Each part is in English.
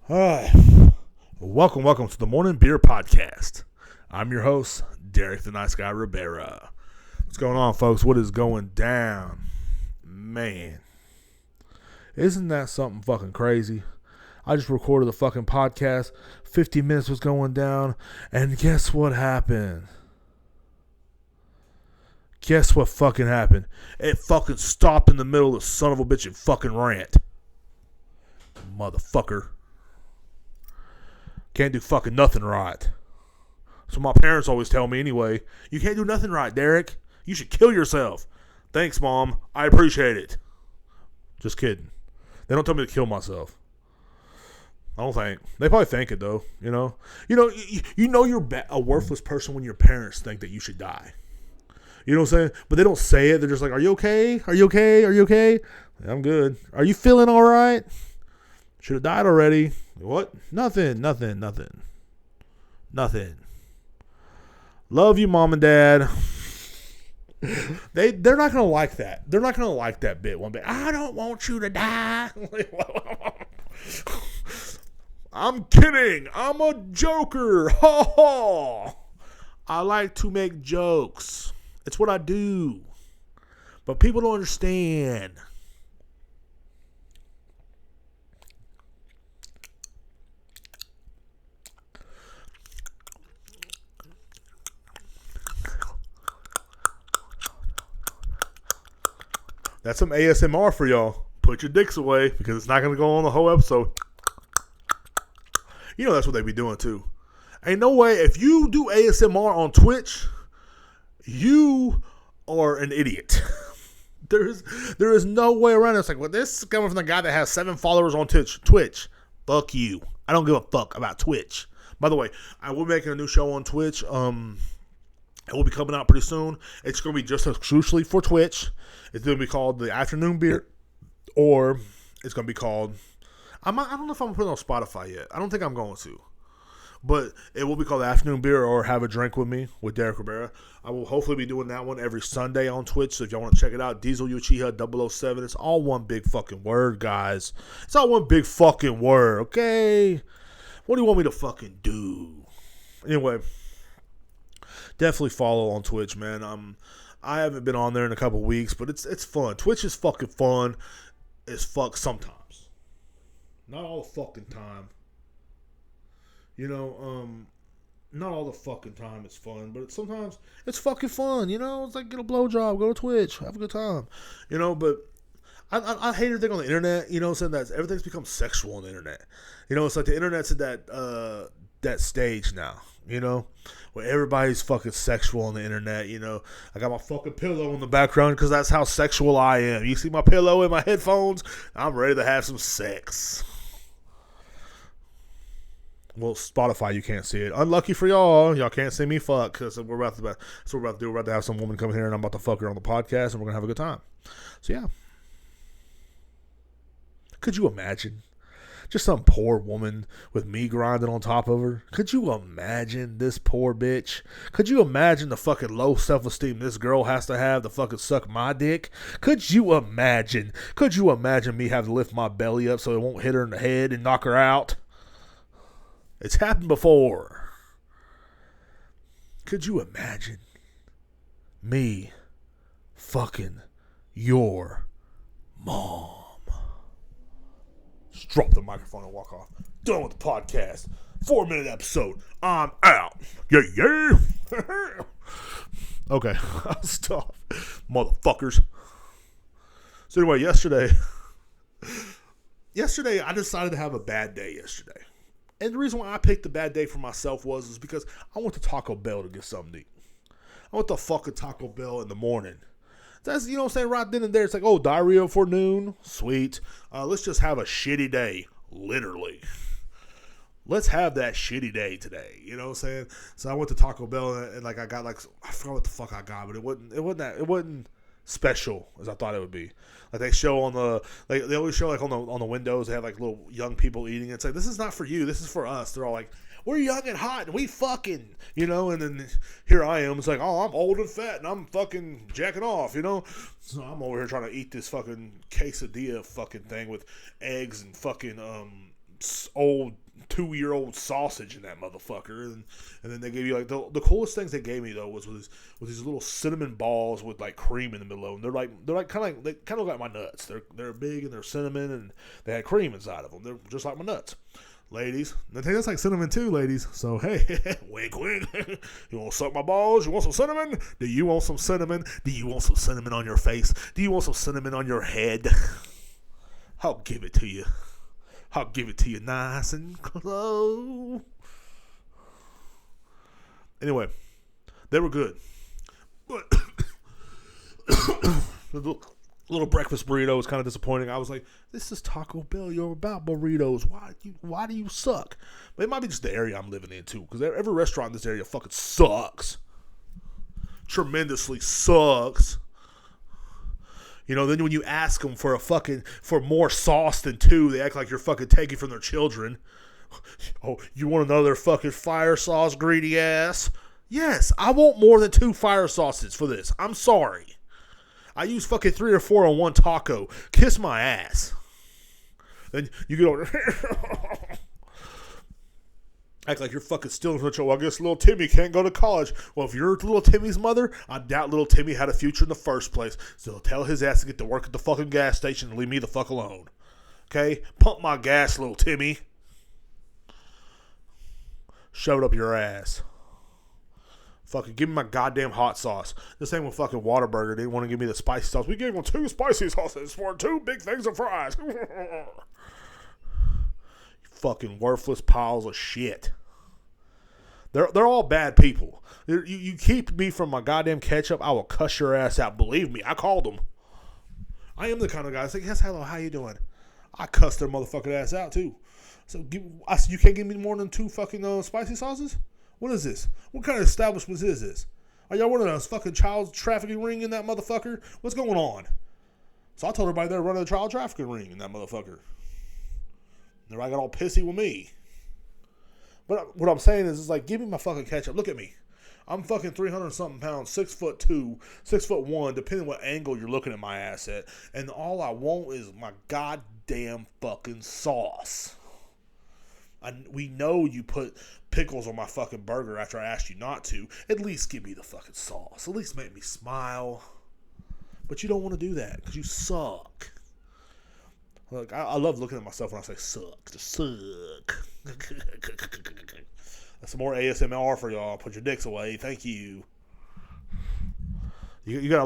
Hi. Welcome to the Morning Beer Podcast. I'm your host, Derrek the Nice Guy Rivera. What's going on, folks? What is going down? Man, isn't that something fucking crazy? I just recorded a fucking podcast. 50 minutes was going down, and guess what happened? Guess what fucking happened? It fucking stopped in the middle of the son of a bitch and fucking rant. Motherfucker. Can't do fucking nothing right. So my parents always tell me anyway. You can't do nothing right, Derek. You should kill yourself. Thanks, Mom. I appreciate it. Just kidding. They don't tell me to kill myself. I don't think. They probably think it though. You know you're a worthless person when your parents think that you should die. You know what I'm saying? But they don't say it. They're just like, "Are you okay? Are you okay? Are you okay?" I'm good. Are you feeling all right? Should have died already. What? Nothing. Love you, Mom and Dad. They're not gonna like that. They're not gonna like that bit one bit. I don't want you to die. I'm kidding. I'm a joker. Ha ha. I like to make jokes. It's what I do. But people don't understand. That's some ASMR for y'all. Put your dicks away because it's not going to go on the whole episode. You know that's what they be doing too. Ain't no way. If you do ASMR on Twitch, you are an idiot. There is no way around it. It's like, well, this is coming from the guy that has 7 followers on Twitch. Fuck you. I don't give a fuck about Twitch. By the way, I will be making a new show on Twitch. It will be coming out pretty soon. It's going to be just exclusively for Twitch. It's going to be called The Afternoon Beer, or it's going to be called, I don't know if I'm going to put it on Spotify yet. I don't think I'm going to. But it will be called The Afternoon Beer or Have a Drink with Me with Derrek Rivera. I will hopefully be doing that one every Sunday on Twitch. So if y'all want to check it out, Diesel Uchiha 007. It's all one big fucking word, guys. It's all one big fucking word, okay? What do you want me to fucking do? Anyway, definitely follow on Twitch, man. I haven't been on there in a couple weeks, but it's fun. Twitch is fucking fun as fuck sometimes. Not all the fucking time. Not all the fucking time it's fun, but sometimes it's fucking fun. It's like get a blowjob, go to Twitch, have a good time. But I hate everything on the internet. Saying that everything's become sexual on the internet. It's like the internet's at that stage now. Where everybody's fucking sexual on the internet. I got my fucking pillow in the background because that's how sexual I am. You see my pillow in my headphones? I'm ready to have some sex. Well, Spotify, you can't see it. Unlucky for y'all. Y'all can't see me fuck because we're about to do. We're about to have some woman come here and I'm about to fuck her on the podcast and we're going to have a good time. So, yeah. Could you imagine? Just some poor woman with me grinding on top of her. Could you imagine this poor bitch? Could you imagine the fucking low self-esteem this girl has to have to fucking suck my dick? Could you imagine? Could you imagine me having to lift my belly up so it won't hit her in the head and knock her out? It's happened before. Could you imagine me fucking your mom? Just drop the microphone and walk off. Done with the podcast. 4-minute episode. I'm out. Yeah. Okay, I'll stop. Motherfuckers. So anyway, yesterday I decided to have a bad day yesterday. And the reason why I picked a bad day for myself was because I went to Taco Bell to get something to eat. I went to fucking Taco Bell in the morning. That's, what I'm saying, right then and there. It's like, oh, diarrhea for noon? Sweet. Let's just have a shitty day. Literally. Let's have that shitty day today. You know what I'm saying? So I went to Taco Bell and I got I forgot what the fuck I got, but it wasn't special as I thought it would be. Like they show they always show on the windows, they have like little young people eating. It's like, this is not for you, this is for us. They're all like, we're young and hot and we fucking, and then here I am. It's like, oh, I'm old and fat and I'm fucking jacking off, So I'm over here trying to eat this fucking quesadilla fucking thing with eggs and fucking old 2-year-old sausage in that motherfucker, and then they gave you like the coolest things they gave me though was these little cinnamon balls with like cream in the middle of them. They're like kind of look like my nuts. They're big and they're cinnamon and they had cream inside of them. They're just like my nuts. Ladies, they taste like cinnamon too, ladies. So hey, wink, wink. You want to suck my balls? You want some cinnamon? Do you want some cinnamon? Do you want some cinnamon on your face? Do you want some cinnamon on your head? I'll give it to you. I'll give it to you nice and close. Anyway, they were good. But the little breakfast burrito was kind of disappointing. I was like, this is Taco Bell. You're about burritos. Why do you suck? But it might be just the area I'm living in, too. Because every restaurant in this area fucking sucks. Tremendously sucks. You know, then when you ask them for more sauce than 2, they act like you're fucking taking from their children. Oh, you want another fucking fire sauce, greedy ass? Yes, I want more than 2 fire sauces for this. I'm sorry. I use fucking 3 or 4 on one taco. Kiss my ass. Then you get over act like you're fucking stealing from the child. Well, I guess little Timmy can't go to college. Well, if you're little Timmy's mother, I doubt little Timmy had a future in the first place. So tell his ass to get to work at the fucking gas station and leave me the fuck alone. Okay? Pump my gas, little Timmy. Shove it up your ass. Fucking give me my goddamn hot sauce. This ain't with fucking Whataburger. They didn't want to give me the spicy sauce. We gave them 2 spicy sauces for 2 big things of fries. Fucking worthless piles of shit. They're all bad people. You keep me from my goddamn ketchup, I will cuss your ass out. Believe me, I called them. I am the kind of guy that's like, yes, hello, how you doing? I cuss their motherfucking ass out too. So you can't give me more than 2 fucking spicy sauces? What is this? What kind of establishment is this? Are y'all one of those fucking child trafficking ring in that motherfucker? What's going on? So I told everybody they're running a child trafficking ring in that motherfucker. Everybody got all pissy with me. But what I'm saying is like, give me my fucking ketchup. Look at me. I'm fucking 300-something pounds, 6'2", 6'1", depending what angle you're looking at my ass at. And all I want is my goddamn fucking sauce. We know you put pickles on my fucking burger after I asked you not to. At least give me the fucking sauce. At least make me smile. But you don't want to do that because you suck. Look, I love looking at myself when I say suck. Just suck. That's some more ASMR for y'all. Put your dicks away. Thank you. You gotta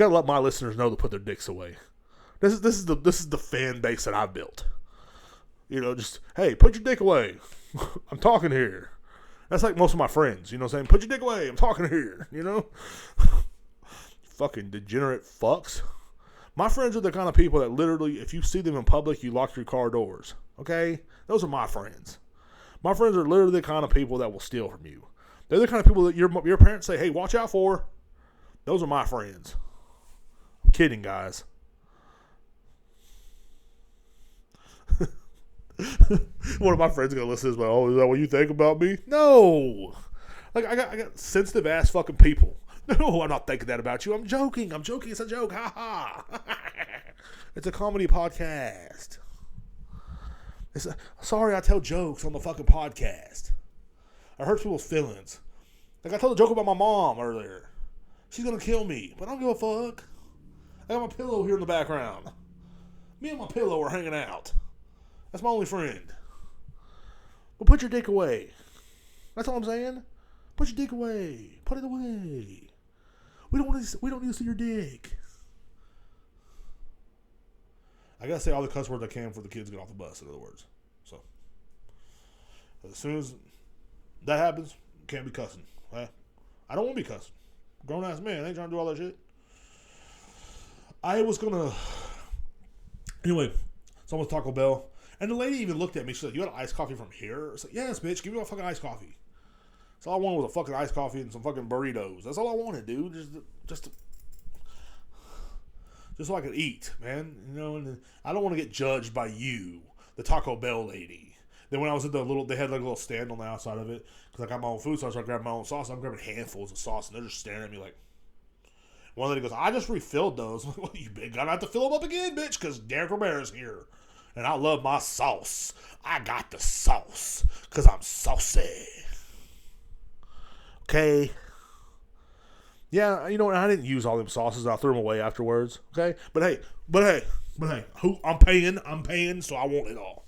let my listeners know to put their dicks away. This is the fan base that I built. You know, just hey, put your dick away. I'm talking here. That's like most of my friends. You know what I'm saying? Put your dick away. I'm talking here. You know, fucking degenerate fucks. My friends are the kind of people that literally, if you see them in public, you lock your car doors. Okay? Those are my friends. My friends are literally the kind of people that will steal from you. They're the kind of people that your parents say, hey, watch out for. Those are my friends. I'm kidding, guys. One of my friends is going to listen to this, like, oh, is that what you think about me? No. Like, I got sensitive ass fucking people. No, I'm not thinking that about you. I'm joking. It's a joke. Ha ha. It's a comedy podcast. Sorry I tell jokes on the fucking podcast. I hurt people's feelings. Like I told a joke about my mom earlier. She's going to kill me, but I don't give a fuck. I got my pillow here in the background. Me and my pillow are hanging out. That's my only friend. But put your dick away. That's all I'm saying. Put your dick away. Put it away. We don't need to see your dick. I gotta say all the cuss words I can for the kids get off the bus, in other words. So as soon as that happens, you can't be cussing. Right? I don't want to be cussing. Grown ass man, I ain't trying to do all that shit. I was gonna anyway, so I went to Taco Bell. And the lady even looked at me. She's like, you got an iced coffee from here? I was like, yes, bitch. Give me a fucking iced coffee. So all I wanted was a fucking iced coffee and some fucking burritos. That's all I wanted, dude. Just so I could eat, man. You know, and I don't want to get judged by you, the Taco Bell lady. Then when I was at they had like a little stand on the outside of it because I got my own food, so I started grabbing my own sauce. I'm grabbing handfuls of sauce, and they're just staring at me like. One lady goes, I just refilled those. I'm like, well, you big gonna have to fill them up again, bitch, because Derrek Romera's here. And I love my sauce. I got the sauce because I'm saucy. Okay? Yeah, you know what? I didn't use all them sauces. I threw them away afterwards. Okay? But hey, who I'm paying, so I want it all.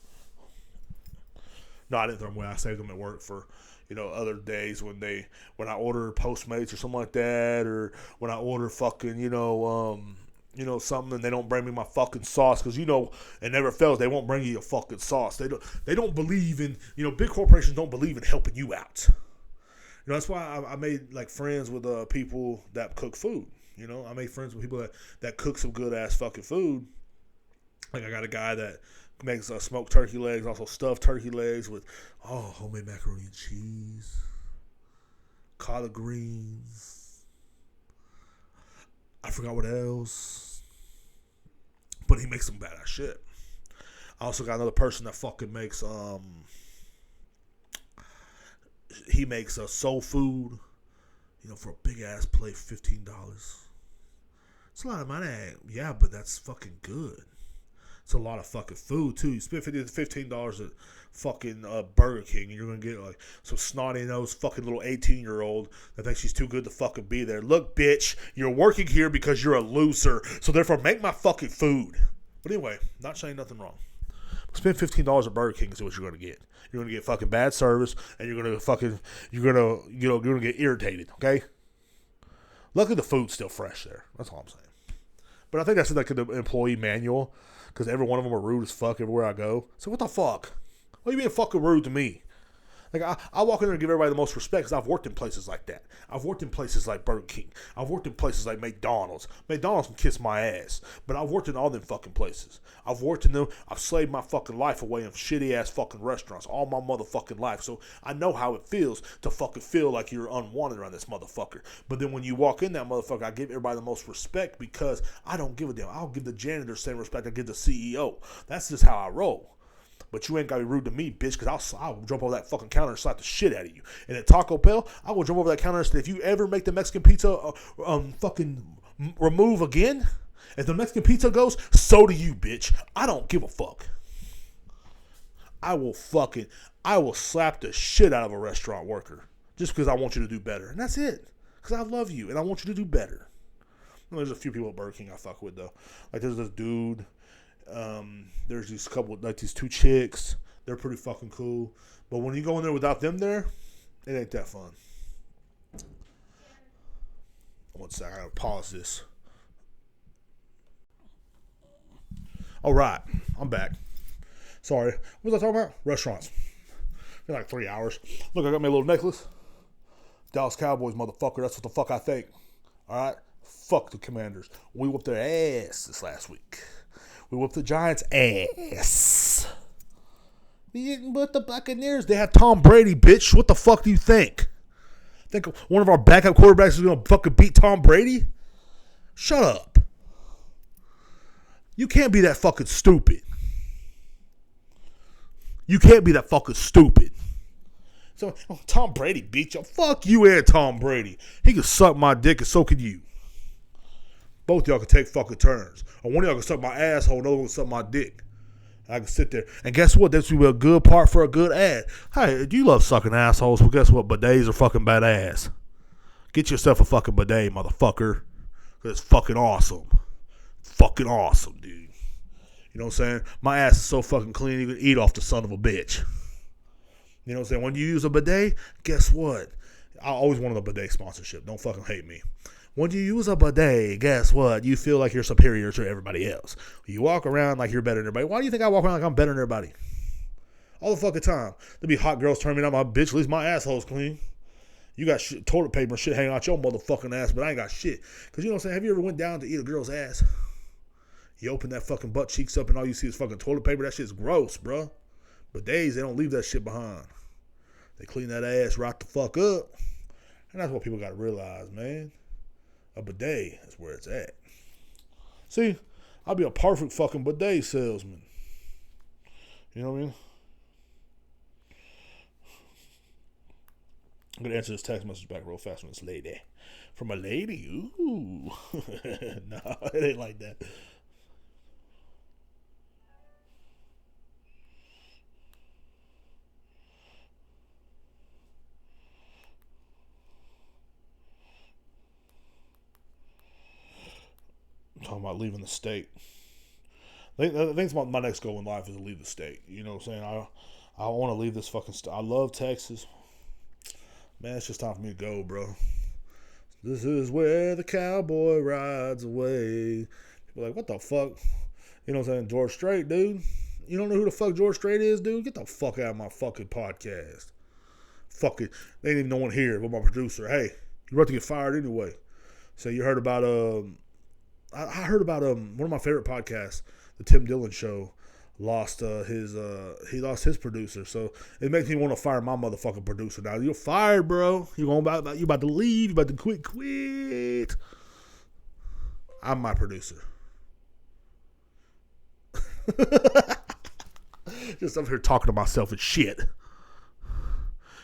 No, I didn't throw them away. I saved them at work for, other days when I order Postmates or something like that, or when I order fucking, something and they don't bring me my fucking sauce because it never fails. They won't bring you your fucking sauce. They don't believe in big corporations don't believe in helping you out. That's why I made like friends with people that cook food. I made friends with people that cook some good ass fucking food. Like I got a guy that makes smoked turkey legs, also stuffed turkey legs with homemade macaroni and cheese, collard greens. I forgot what else, but he makes some badass shit. I also got another person that fucking makes he makes soul food, for a big ass plate, $15. It's a lot of money, yeah, but that's fucking good. It's a lot of fucking food too. You spend $15 at fucking Burger King, and you're gonna get like some snotty-nosed fucking little 18-year-old that thinks she's too good to fucking be there. Look, bitch, you're working here because you're a loser, so therefore make my fucking food. But anyway, not saying nothing wrong. Spend $15 at Burger King and see what you're gonna get. You're gonna get fucking bad service, and you're gonna get irritated. Okay. Luckily, the food's still fresh there. That's all I'm saying. But I think that's like the employee manual. Because every one of them are rude as fuck everywhere I go. So what the fuck? Why are you being fucking rude to me? Like I walk in there and give everybody the most respect because I've worked in places like that. I've worked in places like Burger King. I've worked in places like McDonald's. McDonald's can kiss my ass. But I've worked in all them fucking places. I've worked in them. I've slaved my fucking life away in shitty ass fucking restaurants all my motherfucking life. So I know how it feels to fucking feel like you're unwanted around this motherfucker. But then when you walk in that motherfucker, I give everybody the most respect because I don't give a damn. I'll give the janitor the same respect I give the CEO. That's just how I roll. But you ain't got to be rude to me, bitch, because I'll jump over that fucking counter and slap the shit out of you. And at Taco Bell, I will jump over that counter and say, if you ever make the Mexican pizza fucking remove again, if the Mexican pizza goes, so do you, bitch. I don't give a fuck. I will slap the shit out of a restaurant worker just because I want you to do better. And that's it. Because I love you and I want you to do better. And there's a few people at Burger King I fuck with, though. Like, there's this dude. There's these couple, like these two chicks. They're pretty fucking cool. But when you go in there without them there, it ain't that fun. One second, I gotta pause this. Alright, I'm back. Sorry. What was I talking about? Restaurants. Been like 3 hours. Look, I got my little necklace. Dallas Cowboys, motherfucker. That's what the fuck I think. Alright? Fuck the Commanders. We whooped their ass this last week. We whooped the Giants' ass. We didn't whoop the Buccaneers. They have Tom Brady, bitch. What the fuck do you think? Think one of our backup quarterbacks is going to fucking beat Tom Brady? Shut up. You can't be that fucking stupid. You can't be that fucking stupid. So, Tom Brady beat you. Fuck you and Tom Brady. He can suck my dick and so can you. Both of y'all can take fucking turns. Or one of y'all can suck my asshole, another one can suck my dick. I can sit there. And guess what? This will be a good part for a good ad. Hey, do you love sucking assholes? Well, guess what? Bidets are fucking badass. Get yourself a fucking bidet, motherfucker. Because it's fucking awesome. Fucking awesome, dude. You know what I'm saying? My ass is so fucking clean you can eat off the son of a bitch. You know what I'm saying? When you use a bidet, guess what? I always wanted a bidet sponsorship. Don't fucking hate me. When you use a bidet, guess what? You feel like you're superior to everybody else. You walk around like you're better than everybody. Why do you think I walk around like I'm better than everybody? All the fucking time. There'll be hot girls turning me down my bitch. At least my asshole's clean. You got shit, toilet paper and shit hanging out your motherfucking ass, but I ain't got shit. Because you know what I'm saying? Have you ever went down to eat a girl's ass? You open that fucking butt cheeks up and all you see is fucking toilet paper. That shit's gross, bro. Bidets, they don't leave that shit behind. They clean that ass right the fuck up. And that's what people got to realize, man. A bidet is where it's at. See, I'll be a perfect fucking bidet salesman. You know what I mean? I'm going to answer this text message back real fast from this lady. From a lady? Ooh. No, it ain't like that. talking about leaving the state. I think my next goal in life is to leave the state. You know what I'm saying? I want to leave this fucking state. I love Texas. Man, it's just time for me to go, bro. This is where the cowboy rides away. People are like, what the fuck? You know what I'm saying? George Strait, dude. You don't know who the fuck George Strait is, dude? Get the fuck out of my fucking podcast. Fuck it. There ain't even no one here but my producer. Hey, you're about to get fired anyway. So you heard about, I heard about one of my favorite podcasts, the Tim Dillon Show, lost his producer. So it makes me want to fire my motherfucking producer now. You're fired, bro. You about to leave. You about to quit. I'm my producer. Just up here talking to myself and shit.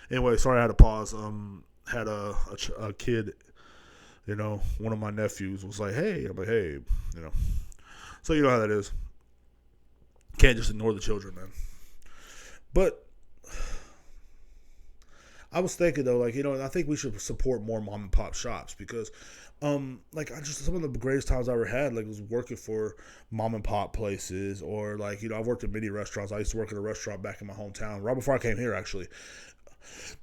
Anyway, sorry I had to pause. Had a kid, you know, one of my nephews was like, hey. I'm like, hey, you know. So you know how that is. Can't just ignore the children, man. But I was thinking though, like, you know, I think we should support more mom and pop shops because, like, some of the greatest times I ever had, like, was working for mom and pop places, or like, you know, I've worked at many restaurants. I used to work at a restaurant back in my hometown, right before I came here, actually,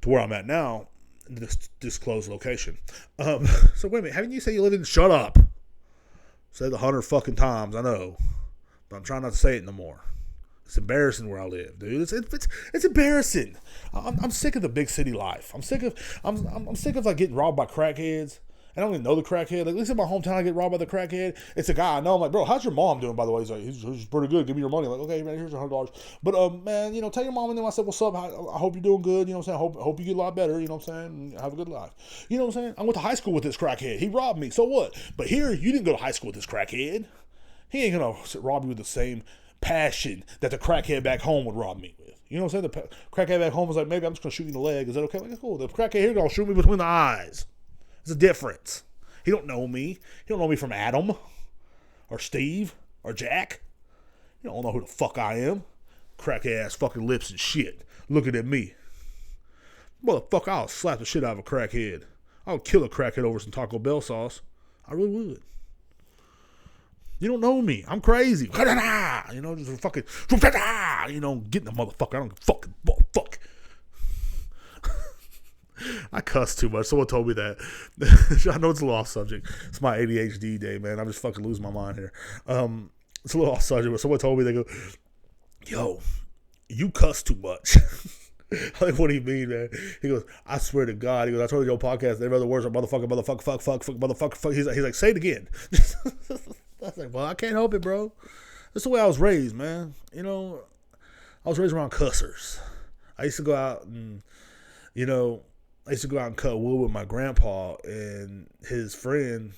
to where I'm at now, this closed location. So wait a minute, haven't you said you live in? Shut up. Said 100 fucking times, I know, but I'm trying not to say it no more. It's embarrassing where I live, dude. It's embarrassing. I'm sick of the big city life. I'm sick of like getting robbed by crackheads. I don't even know the crackhead. Like, at least in my hometown, I get robbed by the crackhead. It's a guy I know. I'm like, bro, how's your mom doing, by the way? He's like, he's pretty good. Give me your money. I'm like, okay, man, here's $100. But, man, you know, tell your mom and them I said, what's up? I hope you're doing good. You know what I'm saying? I hope you get a lot better. You know what I'm saying? Have a good life. You know what I'm saying? I went to high school with this crackhead. He robbed me. So what? But here, you didn't go to high school with this crackhead. He ain't going to rob you with the same passion that the crackhead back home would rob me with. You know what I'm saying? The crackhead back home was like, maybe I'm just going to shoot you in the leg. Is that okay? Like, that's cool. The crackhead here going to shoot me between the eyes. There's a difference. He don't know me. He don't know me from Adam or Steve or Jack. You don't know who the fuck I am. Crack ass fucking lips and shit. Looking at me. Motherfucker, I'll slap the shit out of a crackhead. I'll kill a crackhead over some Taco Bell sauce. I really would. You don't know me. I'm crazy. You know, just fucking, you know, getting the motherfucker. I don't fucking fuck. I cuss too much. Someone told me that. I know it's a little off subject. It's my ADHD day, man. I'm just fucking losing my mind here. It's a little off subject, but someone told me, they go, yo, you cuss too much. I'm like, what do you mean, man? He goes, I swear to God. He goes, I told you your podcast, every other words are motherfucker, fuck, motherfucker. He's like, say it again. I was like, well, I can't help it, bro. That's the way I was raised, man. You know, I was raised around cussers. I used to go out and, you know, cut wood with my grandpa and his friend,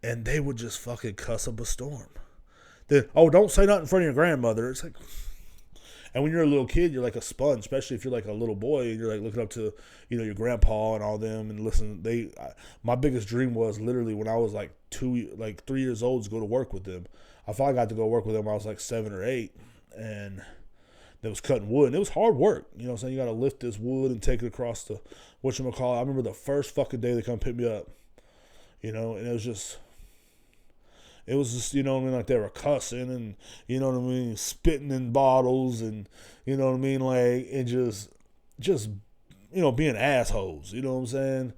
and they would just fucking cuss up a storm. Then, don't say nothing in front of your grandmother. It's like, and when you're a little kid, you're like a sponge, especially if you're like a little boy and you're like looking up to, you know, your grandpa and all them and listen. My biggest dream was literally when I was like 3 years old to go to work with them. I finally got to go work with them when I was like 7 or 8, and that was cutting wood, and it was hard work. You know what I'm saying? You got to lift this wood and take it across the whatchamacallit. I remember the first fucking day they come pick me up, you know, and it was just, you know what I mean, like they were cussing and, you know what I mean, spitting in bottles and, you know what I mean, like, and just, you know, being assholes, you know what I'm saying?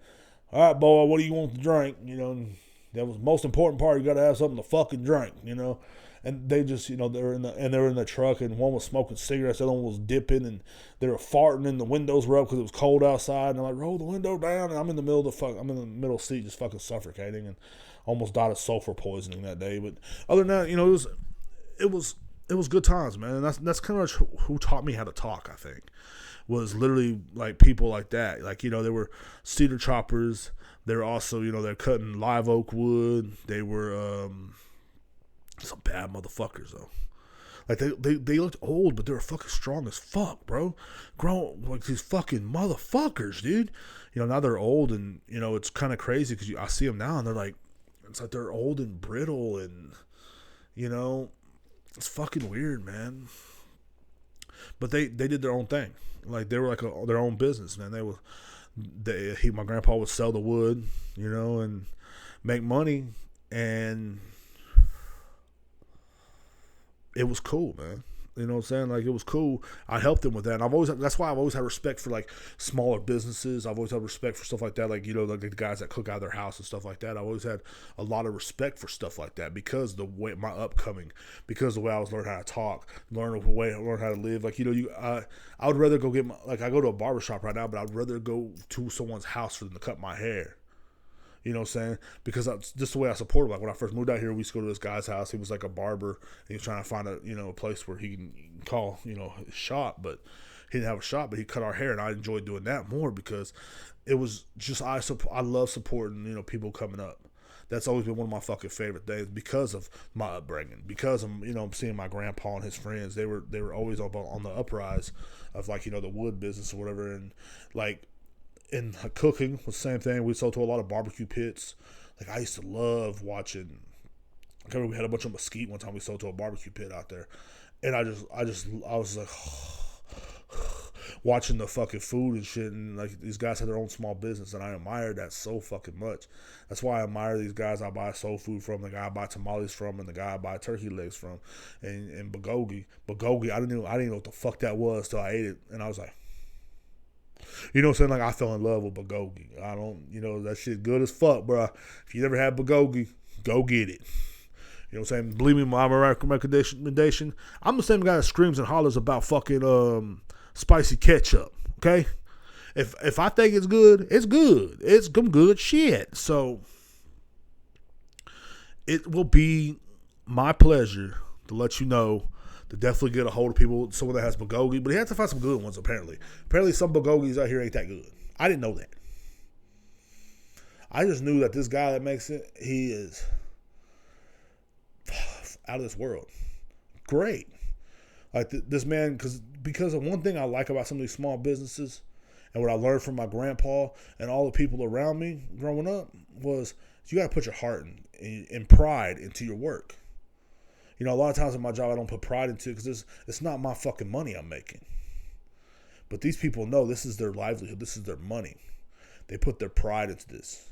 All right, boy, what do you want to drink? You know, and that was the most important part. You got to have something to fucking drink, you know? And they just, you know, they were in the truck, and one was smoking cigarettes, the other one was dipping, and they were farting, and the windows were up because it was cold outside. And I'm like, roll the window down, and I'm in the middle seat, just fucking suffocating, and almost died of sulfur poisoning that day. But other than that, you know, it was good times, man. And that's kind of who taught me how to talk. I think was literally like people like that. Like, you know, they were cedar choppers. They were also, you know, they're cutting live oak wood. They were some bad motherfuckers though. Like they looked old, but they were fucking strong as fuck, bro. Grown like these fucking motherfuckers, dude. You know, now they're old, and you know it's kind of crazy because I see them now, and they're like, it's like they're old and brittle, and you know, it's fucking weird, man. But they did their own thing. Like they were like their own business, man. My grandpa would sell the wood, you know, and make money, and it was cool, man. You know what I'm saying? Like, it was cool. I helped them with that. And that's why I've always had respect for like smaller businesses. I've always had respect for stuff like that. Like, like the guys that cook out of their house and stuff like that. I've always had a lot of respect for stuff like that because of the way my upcoming, because of the way I was learning how to talk, learn how to live. Like, I would rather go I go to a barbershop right now, but I'd rather go to someone's house for them to cut my hair. You know what I'm saying? Because that's just the way I support him. Like when I first moved out here, we used to go to this guy's house. He was like a barber. And he was trying to find a place where he can call, his shop. But he didn't have a shop, but he cut our hair. And I enjoyed doing that more because it was just, I love supporting, people coming up. That's always been one of my fucking favorite things because of my upbringing. Because I'm seeing my grandpa and his friends. They were always on the uprise of like, the wood business or whatever. And like, in cooking was the same thing. We sold to a lot of barbecue pits. Like I used to love watching. I remember we had a bunch of mesquite one time. We sold to a barbecue pit out there, and I was like watching the fucking food and shit. And like these guys had their own small business, and I admired that so fucking much. That's why I admire these guys I buy soul food from, the guy I buy tamales from, and the guy I buy turkey legs from, and bulgogi. I didn't know what the fuck that was till I ate it, and I was like. You know what I'm saying? Like, I fell in love with bulgogi. I don't, that shit good as fuck, bro. If you never had bulgogi, go get it. You know what I'm saying? Believe me, my recommendation. I'm the same guy that screams and hollers about fucking spicy ketchup, okay? If I think it's good, it's good. It's some good shit. So, it will be my pleasure to let you know to definitely get a hold of people, someone that has bulgogi. But he has to find some good ones, apparently. Apparently some bulgogis out here ain't that good. I didn't know that. I just knew that this guy that makes it, he is out of this world. Great. Like this man, because of one thing I like about some of these small businesses and what I learned from my grandpa and all the people around me growing up was you got to put your heart and pride into your work. A lot of times in my job, I don't put pride into it because it's not my fucking money I'm making. But these people know this is their livelihood. This is their money. They put their pride into this.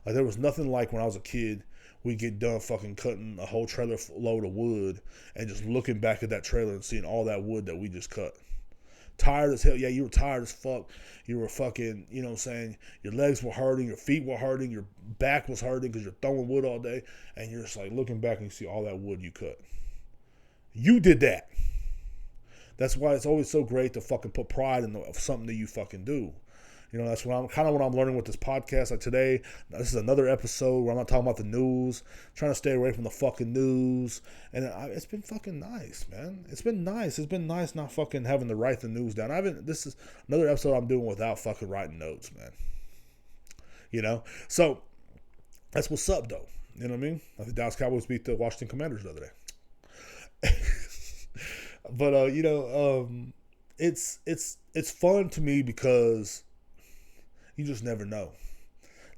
Like, there was nothing like when I was a kid, we'd get done fucking cutting a whole trailer load of wood and just looking back at that trailer and seeing all that wood that we just cut. Tired as hell. Yeah, you were tired as fuck. You were fucking, you know what I'm saying? Your legs were hurting. Your feet were hurting. Your back was hurting because you're throwing wood all day. And you're just like looking back and you see all that wood you cut. You did that. That's why it's always so great to fucking put pride in something that you fucking do. That's what I'm learning with this podcast. Like today, this is another episode where I'm not talking about the news. I'm trying to stay away from the fucking news. And it's been fucking nice, man. It's been nice. It's been nice not fucking having to write the news down. This is another episode I'm doing without fucking writing notes, man. So that's what's up, though. You know what I mean? Like the Dallas Cowboys beat the Washington Commanders the other day. But it's fun to me because you just never know.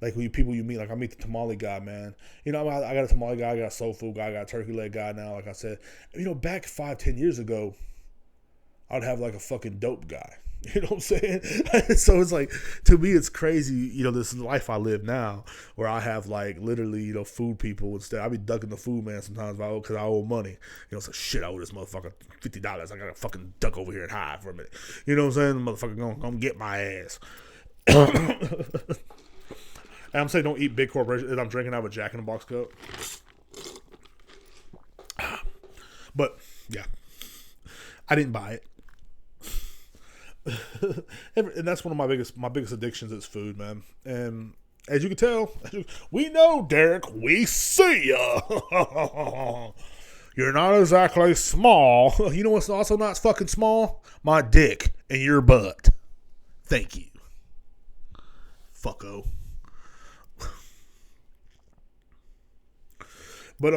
Like when people you meet, like I meet the tamale guy, man. I got a tamale guy, I got a soul food guy, I got a turkey leg guy now. Like I said, back 5-10 years ago, I'd have like a fucking dope guy. You know what I'm saying? So it's like, to me, it's crazy, this life I live now where I have like literally, food people instead. I be ducking the food man sometimes because I owe money. So shit, I owe this motherfucker $50. I got to fucking duck over here and hide for a minute. You know what I'm saying? The motherfucker gonna get my ass. And I'm saying don't eat big corporations. And I'm drinking out of a Jack in the Box cup. But yeah, I didn't buy it. And that's one of my biggest addictions is food, man. And as you can tell, we know, Derek, we see ya. You're not exactly small. You know what's also not fucking small? My dick and your butt. Thank you. Fucko. But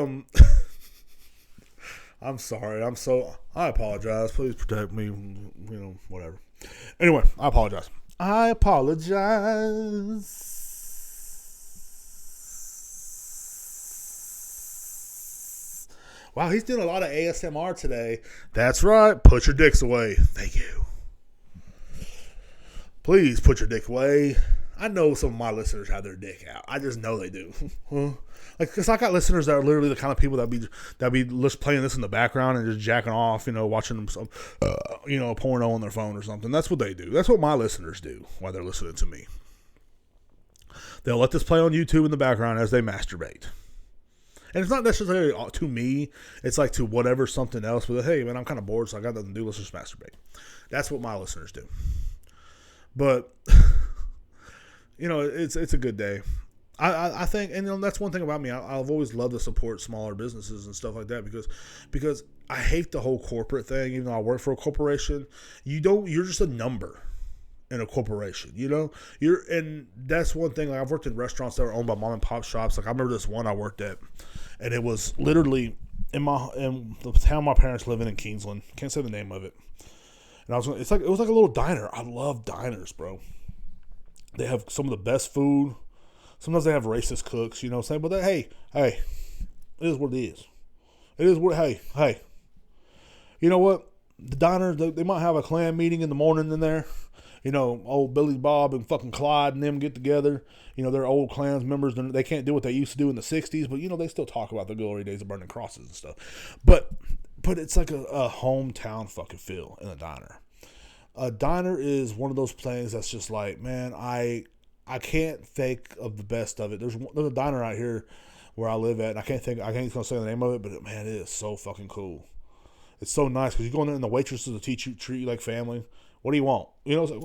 I'm sorry. I apologize. Please protect me. Whatever. Anyway, I apologize. Wow, he's doing a lot of ASMR today. That's right. Put your dicks away. Thank you. Please put your dick away. I know some of my listeners have their dick out. I just know they do. Like, cause I got listeners that are literally the kind of people that be just playing this in the background and just jacking off, watching them some, porno on their phone or something. That's what they do. That's what my listeners do while they're listening to me. They'll let this play on YouTube in the background as they masturbate. And it's not necessarily to me. It's like to whatever something else. But hey, man, I'm kind of bored, so I got nothing to do. Let's just masturbate. That's what my listeners do. But it's a good day. I think, and that's one thing about me. I've always loved to support smaller businesses and stuff like that because I hate the whole corporate thing. Even though I work for a corporation, you're just a number in a corporation. And that's one thing. Like, I've worked in restaurants that were owned by mom and pop shops. Like, I remember this one I worked at, and it was literally in the town my parents live in Kingsland. Can't say the name of it. And it was like a little diner. I love diners, bro. They have some of the best food. Sometimes they have racist cooks, you know what I'm saying? But hey, it is what it is. Hey. You know what? The diner, they might have a clan meeting in the morning in there. Old Billy Bob and fucking Clyde and them get together. They're old clans members. They can't do what they used to do in the 60s, but, they still talk about the glory days of burning crosses and stuff. But it's like a hometown fucking feel in a diner. A diner is one of those things that's just like, man, I can't think of the best of it. There's a diner out here where I live at, and I can't even say the name of it, but man, it is so fucking cool. It's so nice because you go in there and the waitresses will treat you like family. What do you want? It's like,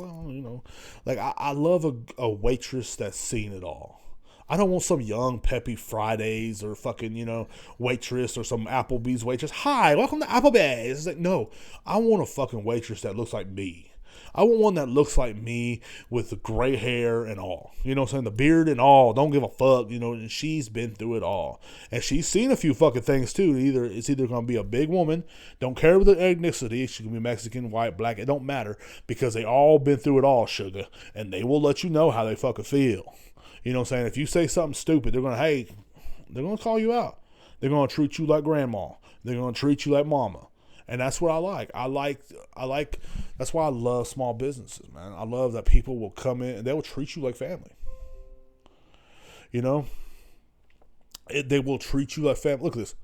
like I love a waitress that's seen it all. I don't want some young Peppy Fridays or fucking, waitress or some Applebee's waitress. Hi, welcome to Applebee's. It's like, no, I want a fucking waitress that looks like me. I want one that looks like me with the gray hair and all. You know what I'm saying? The beard and all. Don't give a fuck. And she's been through it all. And she's seen a few fucking things too. It's either going to be a big woman. Don't care with the ethnicity. She can be Mexican, white, black. It don't matter because they all been through it all, sugar. And they will let you know how they fucking feel. You know what I'm saying? If you say something stupid, they're going to call you out. They're going to treat you like grandma. They're going to treat you like mama. And that's what I like. I like, that's why I love small businesses, man. I love that people will come in and they will treat you like family. They will treat you like family. Look at this.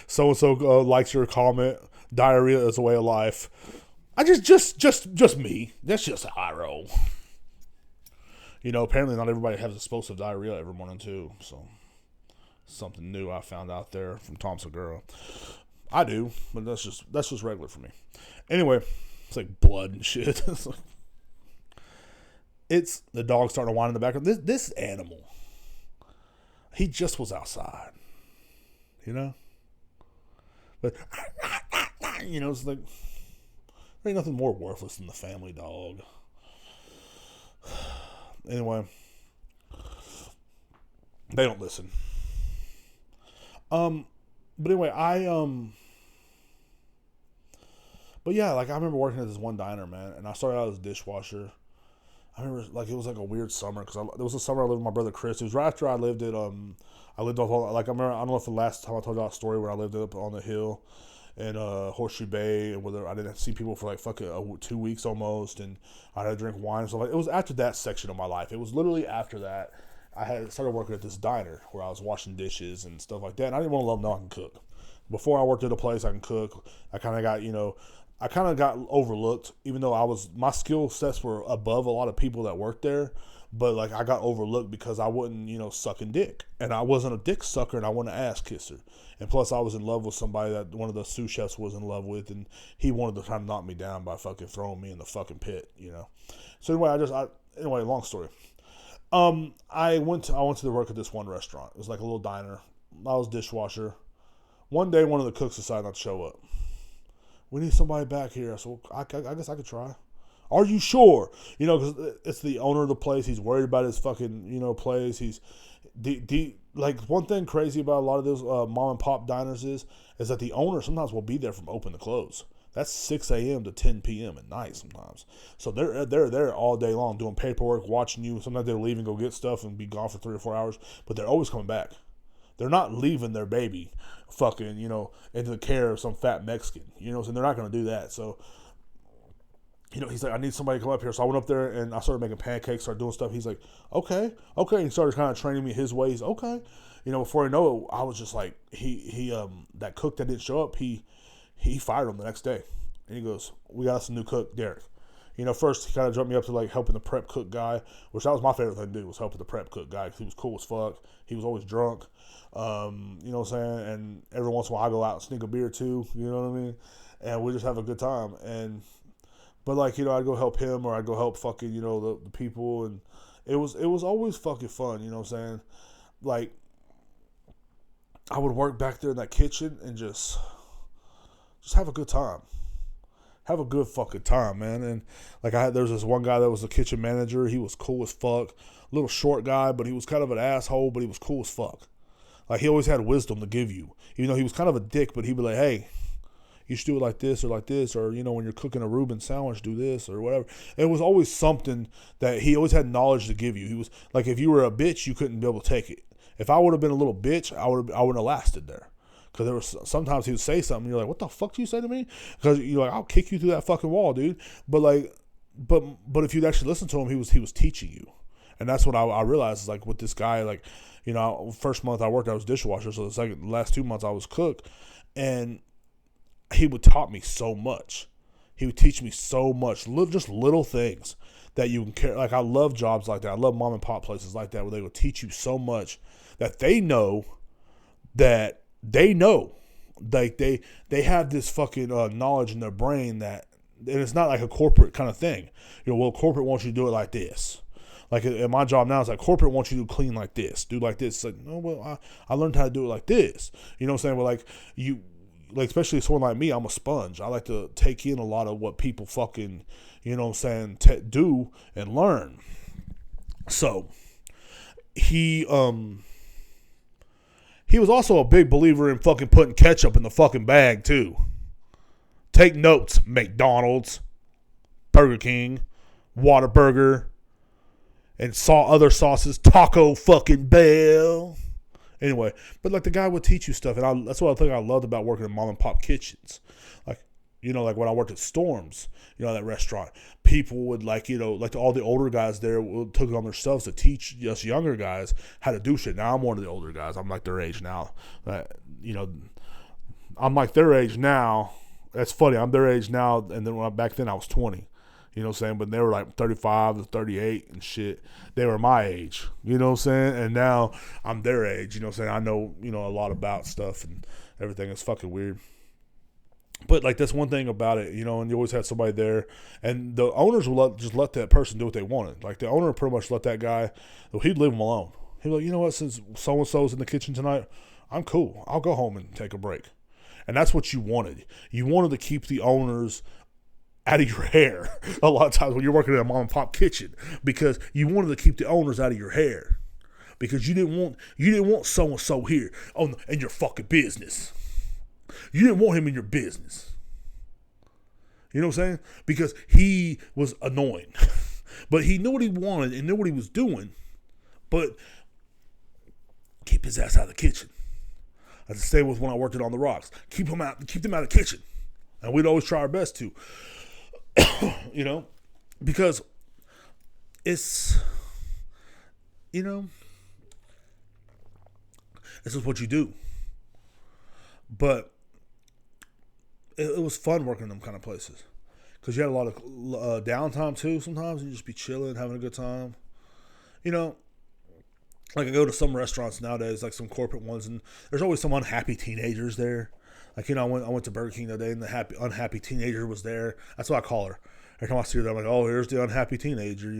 So-and-so likes your comment. Diarrhea is a way of life. Just me. That's just how I roll. Apparently not everybody has explosive diarrhea every morning too. So something new I found out there from Tom Segura. I do, but that's just regular for me. Anyway, it's like blood and shit. It's the dog starting to whine in the background. This animal, he just was outside, But it's like there ain't nothing more worthless than the family dog. Anyway, they don't listen. But anyway, but yeah, like I remember working at this one diner, man, and I started out as a dishwasher. I remember like it was like a weird summer because it was a summer I lived with my brother Chris. It was right after I lived at I lived off like I remember I don't know if the last time I told you that story where I lived up on the hill in Horseshoe Bay and where I didn't see people for like fucking 2 weeks almost, and I had to drink wine and stuff. Like it was after that section of my life. It was literally after that. I had started working at this diner where I was washing dishes and stuff like that. And I didn't want to let them know I can cook. Before I worked at a place I can cook, I kind of got overlooked, even though my skill sets were above a lot of people that worked there. But like I got overlooked because I wasn't, sucking dick. And I wasn't a dick sucker and I wasn't an ass kisser. And plus I was in love with somebody that one of the sous chefs was in love with, and he wanted to try to knock me down by fucking throwing me in the fucking pit, So anyway, long story. I went to work at this one restaurant. It was like a little diner. I was dishwasher. One day, one of the cooks decided not to show up. We need somebody back here. So I guess I could try. Are you sure? Because it's the owner of the place. He's worried about his fucking, place. He's like one thing crazy about a lot of those mom and pop diners is that the owner sometimes will be there from open to close. That's 6 a.m. to 10 p.m. at night sometimes. So they're there all day long doing paperwork, watching you. Sometimes they'll leave and go get stuff and be gone for 3 or 4 hours. But they're always coming back. They're not leaving their baby fucking, into the care of some fat Mexican. So they're not going to do that. So he's like, I need somebody to come up here. So I went up there and I started making pancakes, started doing stuff. He's like, okay. And he started kind of training me his ways. Okay. Before I know it, I was just like, that cook that didn't show up, he fired him the next day. And he goes, we got us a new cook, Derrek. First he kind of jumped me up to like helping the prep cook guy, which that was my favorite thing to do, was helping the prep cook guy, because he was cool as fuck. He was always drunk. You know what I'm saying? And every once in a while I go out and sneak a beer too, you know what I mean? And we just have a good time. But like, I'd go help him, or I'd go help fucking, the people, and it was always fucking fun, you know what I'm saying? Like, I would work back there in that kitchen and just have a good time. Have a good fucking time, man. And like, there was this one guy that was the kitchen manager. He was cool as fuck. Little short guy, but he was kind of an asshole, but he was cool as fuck. Like, he always had wisdom to give you. Even though he was kind of a dick, but he'd be like, hey, you should do it like this, or when you're cooking a Reuben sandwich, do this or whatever. It was always something that he always had knowledge to give you. He was like, if you were a bitch, you couldn't be able to take it. If I would have been a little bitch, I wouldn't have lasted there. Because there was sometimes he would say something, and you're like, what the fuck do you say to me? Because you're like, I'll kick you through that fucking wall, dude. But like, but if you'd actually listen to him, he was teaching you. And that's what I realized is, like, with this guy, like, first month I worked, I was dishwasher. So the last 2 months I was cook. And he would taught me so much. He would teach me so much, just little things that you can care. Like, I love jobs like that. I love mom and pop places like that, where they will teach you so much that they know. Like, they have this fucking knowledge in their brain that, and it's not like a corporate kind of thing. Corporate wants you to do it like this. Like, in my job now, it's like, corporate wants you to clean like this, do like this. It's like, no, well, I learned how to do it like this. You know what I'm saying? But like, especially someone like me, I'm a sponge. I like to take in a lot of what people fucking, you know what I'm saying, do and learn. So he was also a big believer in fucking putting ketchup in the fucking bag too. Take notes, McDonald's, Burger King, Whataburger, and saw other sauces, Taco fucking Bell. Anyway, but like, the guy would teach you stuff, and that's what I think I loved about working in mom and pop kitchens. Like, like when I worked at Storms, that restaurant, people would like all the older guys there took it on themselves to teach us younger guys how to do shit. Now I'm one of the older guys. I'm like their age now. I'm like their age now. That's funny. I'm their age now, and then back then I was 20. You know what I'm saying? But they were like 35 to 38 and shit. They were my age. You know what I'm saying? And now I'm their age. You know what I'm saying? I know, a lot about stuff and everything. It's fucking weird. But like, that's one thing about it, and you always had somebody there. And the owners will just let that person do what they wanted. Like, the owner pretty much let that guy, he'd leave him alone. He'd be like, you know what, since so-and-so's in the kitchen tonight, I'm cool. I'll go home and take a break. And that's what you wanted. You wanted to keep the owners out of your hair a lot of times when you're working in a mom and pop kitchen, because you wanted to keep the owners out of your hair, because you didn't want so-and-so here in your fucking business. You didn't want him in your business. You know what I'm saying? Because he was annoying. But he knew what he wanted and knew what he was doing. But keep his ass out of the kitchen. That's the same with when I worked it on the rocks. Keep them out of the kitchen. And we'd always try our best to. Because it's, this is what you do. But it was fun working in them kind of places, because you had a lot of downtime too. Sometimes you just be chilling, having a good time. Like, I go to some restaurants nowadays, like some corporate ones, and there's always some unhappy teenagers there. Like, I went to Burger King the other day, and the unhappy teenager was there. That's what I call her. Every time I see her, I'm like, oh, here's the unhappy teenager,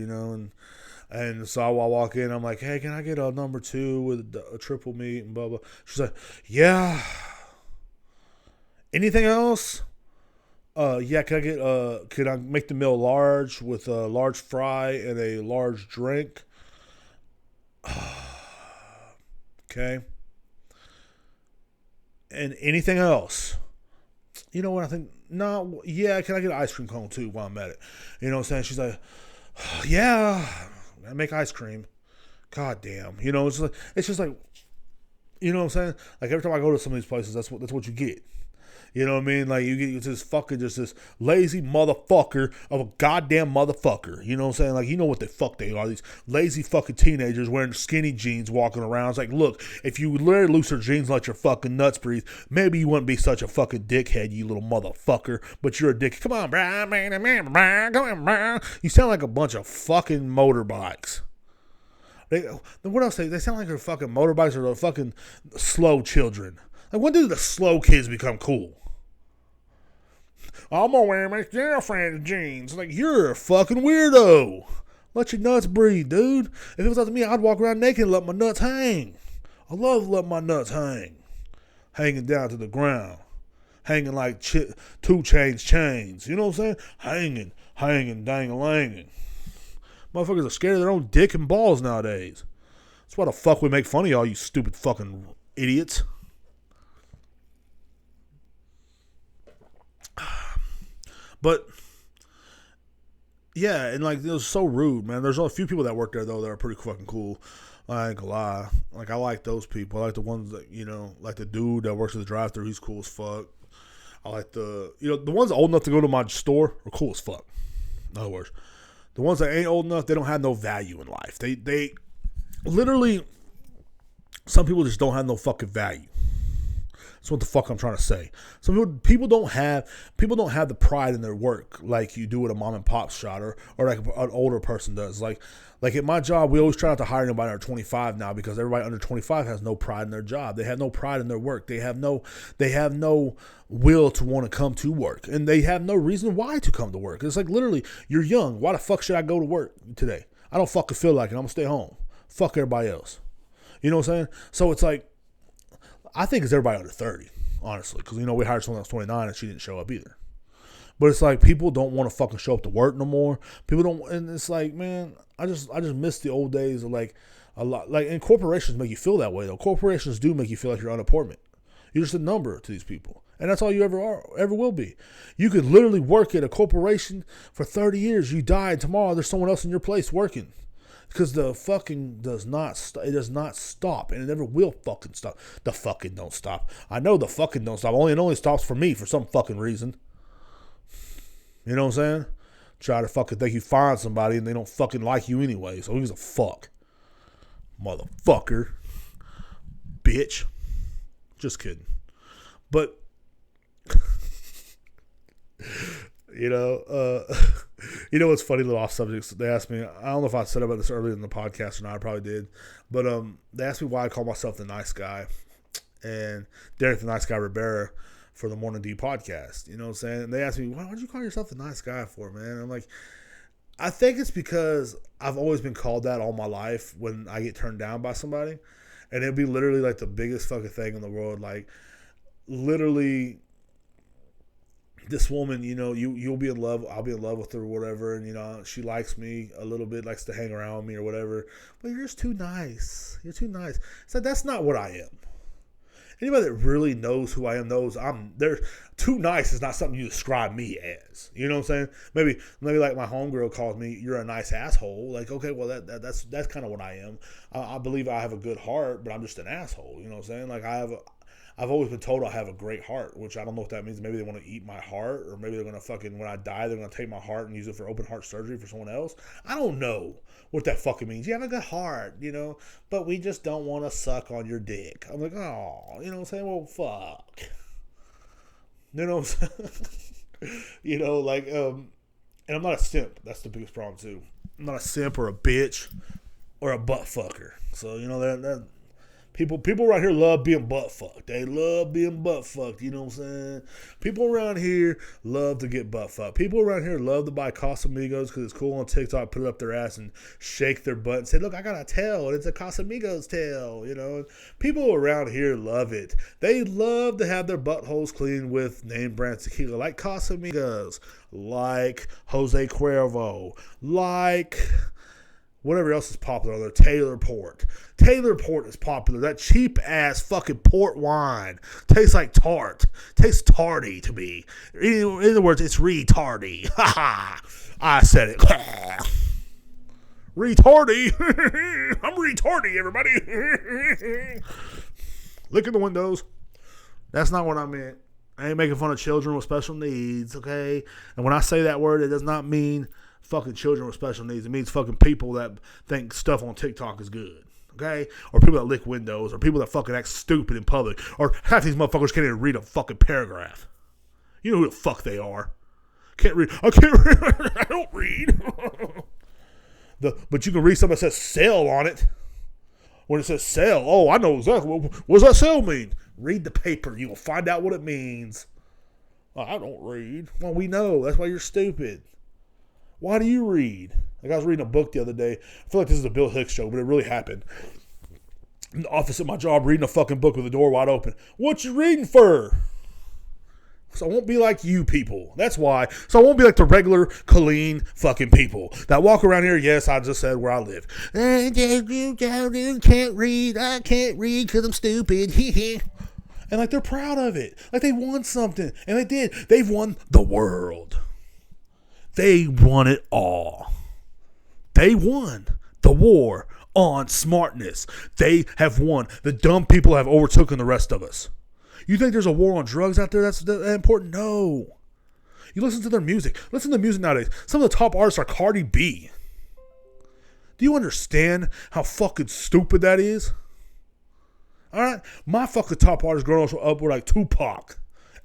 And so I walk in, I'm like, hey, can I get a number 2 with a triple meat and blah, blah. She's like, yeah. Anything else? Yeah, can I make the meal large with a large fry and a large drink? Okay. And anything else? You know what I think? No, yeah, can I get an ice cream cone too while I'm at it? You know what I'm saying? She's like, yeah, I make ice cream. God damn. It's just like, you know what I'm saying? Like, every time I go to some of these places, that's what you get. You know what I mean? Like, you get this fucking, just this lazy motherfucker of a goddamn motherfucker. You know what I'm saying? Like, you know what the fuck they are. These lazy fucking teenagers wearing skinny jeans walking around. It's like, look, if you wear looser jeans, let your fucking nuts breathe, maybe you wouldn't be such a fucking dickhead, you little motherfucker. But you're a dick. Come on, bro. You sound like a bunch of fucking motorbikes. What else? They sound like they're fucking motorbikes or they're fucking slow children. Like, when did the slow kids become cool? I'm gonna wear my girlfriend's jeans. Like, you're a fucking weirdo. Let your nuts breathe, dude. If it was up to me, I'd walk around naked and let my nuts hang. I love letting my nuts hang. Hanging down to the ground. Hanging like 2 chains. You know what I'm saying? Hanging, dang-a-langing. Motherfuckers are scared of their own dick and balls nowadays. That's why the fuck we make fun of y'all, you stupid fucking idiots. But, yeah, and like, it was so rude, man. There's only a few people that work there, though, that are pretty fucking cool. I ain't gonna lie. Like, I like those people. I like the ones that, you know, like the dude that works at the drive-thru, he's cool as fuck. I like the ones old enough to go to my store are cool as fuck. In other words, the ones that ain't old enough, they don't have no value in life. They literally, some people just don't have no fucking value. That's what the fuck I'm trying to say. Some people don't have the pride in their work like you do at a mom and pop shop or like an older person does. Like at my job, we always try not to hire anybody under 25 now because everybody under 25 has no pride in their job. They have no pride in their work. They have no will to want to come to work, and they have no reason why to come to work. It's like, literally, you're young. Why the fuck should I go to work today? I don't fucking feel like it. I'm gonna stay home. Fuck everybody else. You know what I'm saying? So it's like, I think it's everybody under 30, honestly, because, you know, we hired someone that was 29 and she didn't show up either. But it's like, people don't want to fucking show up to work no more. People don't, and it's like, man, I just miss the old days of like a lot. Like, and corporations make you feel that way though. Corporations do make you feel like you're unimportant. You're just a number to these people, and that's all you ever will be. You could literally work at a corporation for 30 years. You die, and tomorrow there's someone else in your place working. Because the fucking does not stop, and it never will fucking stop. The fucking don't stop. I know the fucking don't stop. It only stops for me for some fucking reason. You know what I'm saying? Try to fucking think you find somebody and they don't fucking like you anyway. So who gives a fuck? Motherfucker. Bitch. Just kidding. But, you know what's funny, little off subjects? They asked me, I don't know if I said about this earlier in the podcast or not, I probably did, but they asked me why I call myself the nice guy, and Derrek the Nice Guy Rivera for the Morning D podcast. You know what I'm saying? And they asked me, why'd you call yourself the nice guy for, man? And I'm like, I think it's because I've always been called that all my life when I get turned down by somebody, and it'd be literally like the biggest fucking thing in the world. Like, literally, this woman, you know, you'll be in love, I'll be in love with her or whatever, and, you know, she likes me a little bit, likes to hang around with me or whatever, but you're just too nice. You're too nice. So that's not what I am. Anybody that really knows who I am knows they're too nice is not something you describe me as. You know what I'm saying? Maybe like my homegirl calls me, you're a nice asshole. Like, okay, well that's kind of what I am. I believe I have a good heart, but I'm just an asshole. You know what I'm saying? Like, I've always been told I have a great heart, which I don't know what that means. Maybe they want to eat my heart, or maybe they're going to fucking, when I die, they're going to take my heart and use it for open heart surgery for someone else. I don't know what that fucking means. You have a good heart, you know, but we just don't want to suck on your dick. I'm like, oh, you know what I'm saying? Well, fuck. You know what I'm saying? You know, like, and I'm not a simp. That's the biggest problem, too. I'm not a simp or a bitch or a butt fucker. So, you know, that People around here love being butt fucked. They love being butt fucked. You know what I'm saying? People around here love to get butt fucked. People around here love to buy Casamigos because it's cool on TikTok. Put it up their ass and shake their butt and say, "Look, I got a tail. And it's a Casamigos tail." You know, people around here love it. They love to have their buttholes cleaned with name brand tequila, like Casamigos, like Jose Cuervo, like whatever else is popular on there. Taylor Port. Taylor Port is popular. That cheap ass fucking port wine tastes like tart. Tastes tardy to me. In other words, it's retardy. Ha ha. I said it. Retardy. I'm retardy, everybody. Look in the windows. That's not what I meant. I ain't making fun of children with special needs, okay? And when I say that word, it does not mean fucking children with special needs. It means fucking people that think stuff on TikTok is good, okay? Or people that lick windows, or people that fucking act stupid in public, or half these motherfuckers can't even read a fucking paragraph. You know who the fuck they are. Can't read. I can't read. I don't read. But you can read something that says sell on it. When it says sell, oh, I know exactly. What does that sell mean? Read the paper. You will find out what it means. I don't read. Well, we know. That's why you're stupid. Why do you read? Like I was reading a book the other day. I feel like this is a Bill Hicks show, but it really happened. In the office at my job, reading a fucking book with the door wide open. What you reading for? So I won't be like you people. That's why. So I won't be like the regular Colleen fucking people that walk around here. Yes, I just said where I live. I can't read. I can't read because I'm stupid. And like they're proud of it. Like they won something. And they did. They've won the world. They won it all. They won the war on smartness. They have won. The dumb people have overtaken the rest of us. You think there's a war on drugs out there that's important? No. You listen to their music. Listen to music nowadays. Some of the top artists are Cardi B. Do you understand how fucking stupid that is? Alright? My fucking top artists growing up were like Tupac,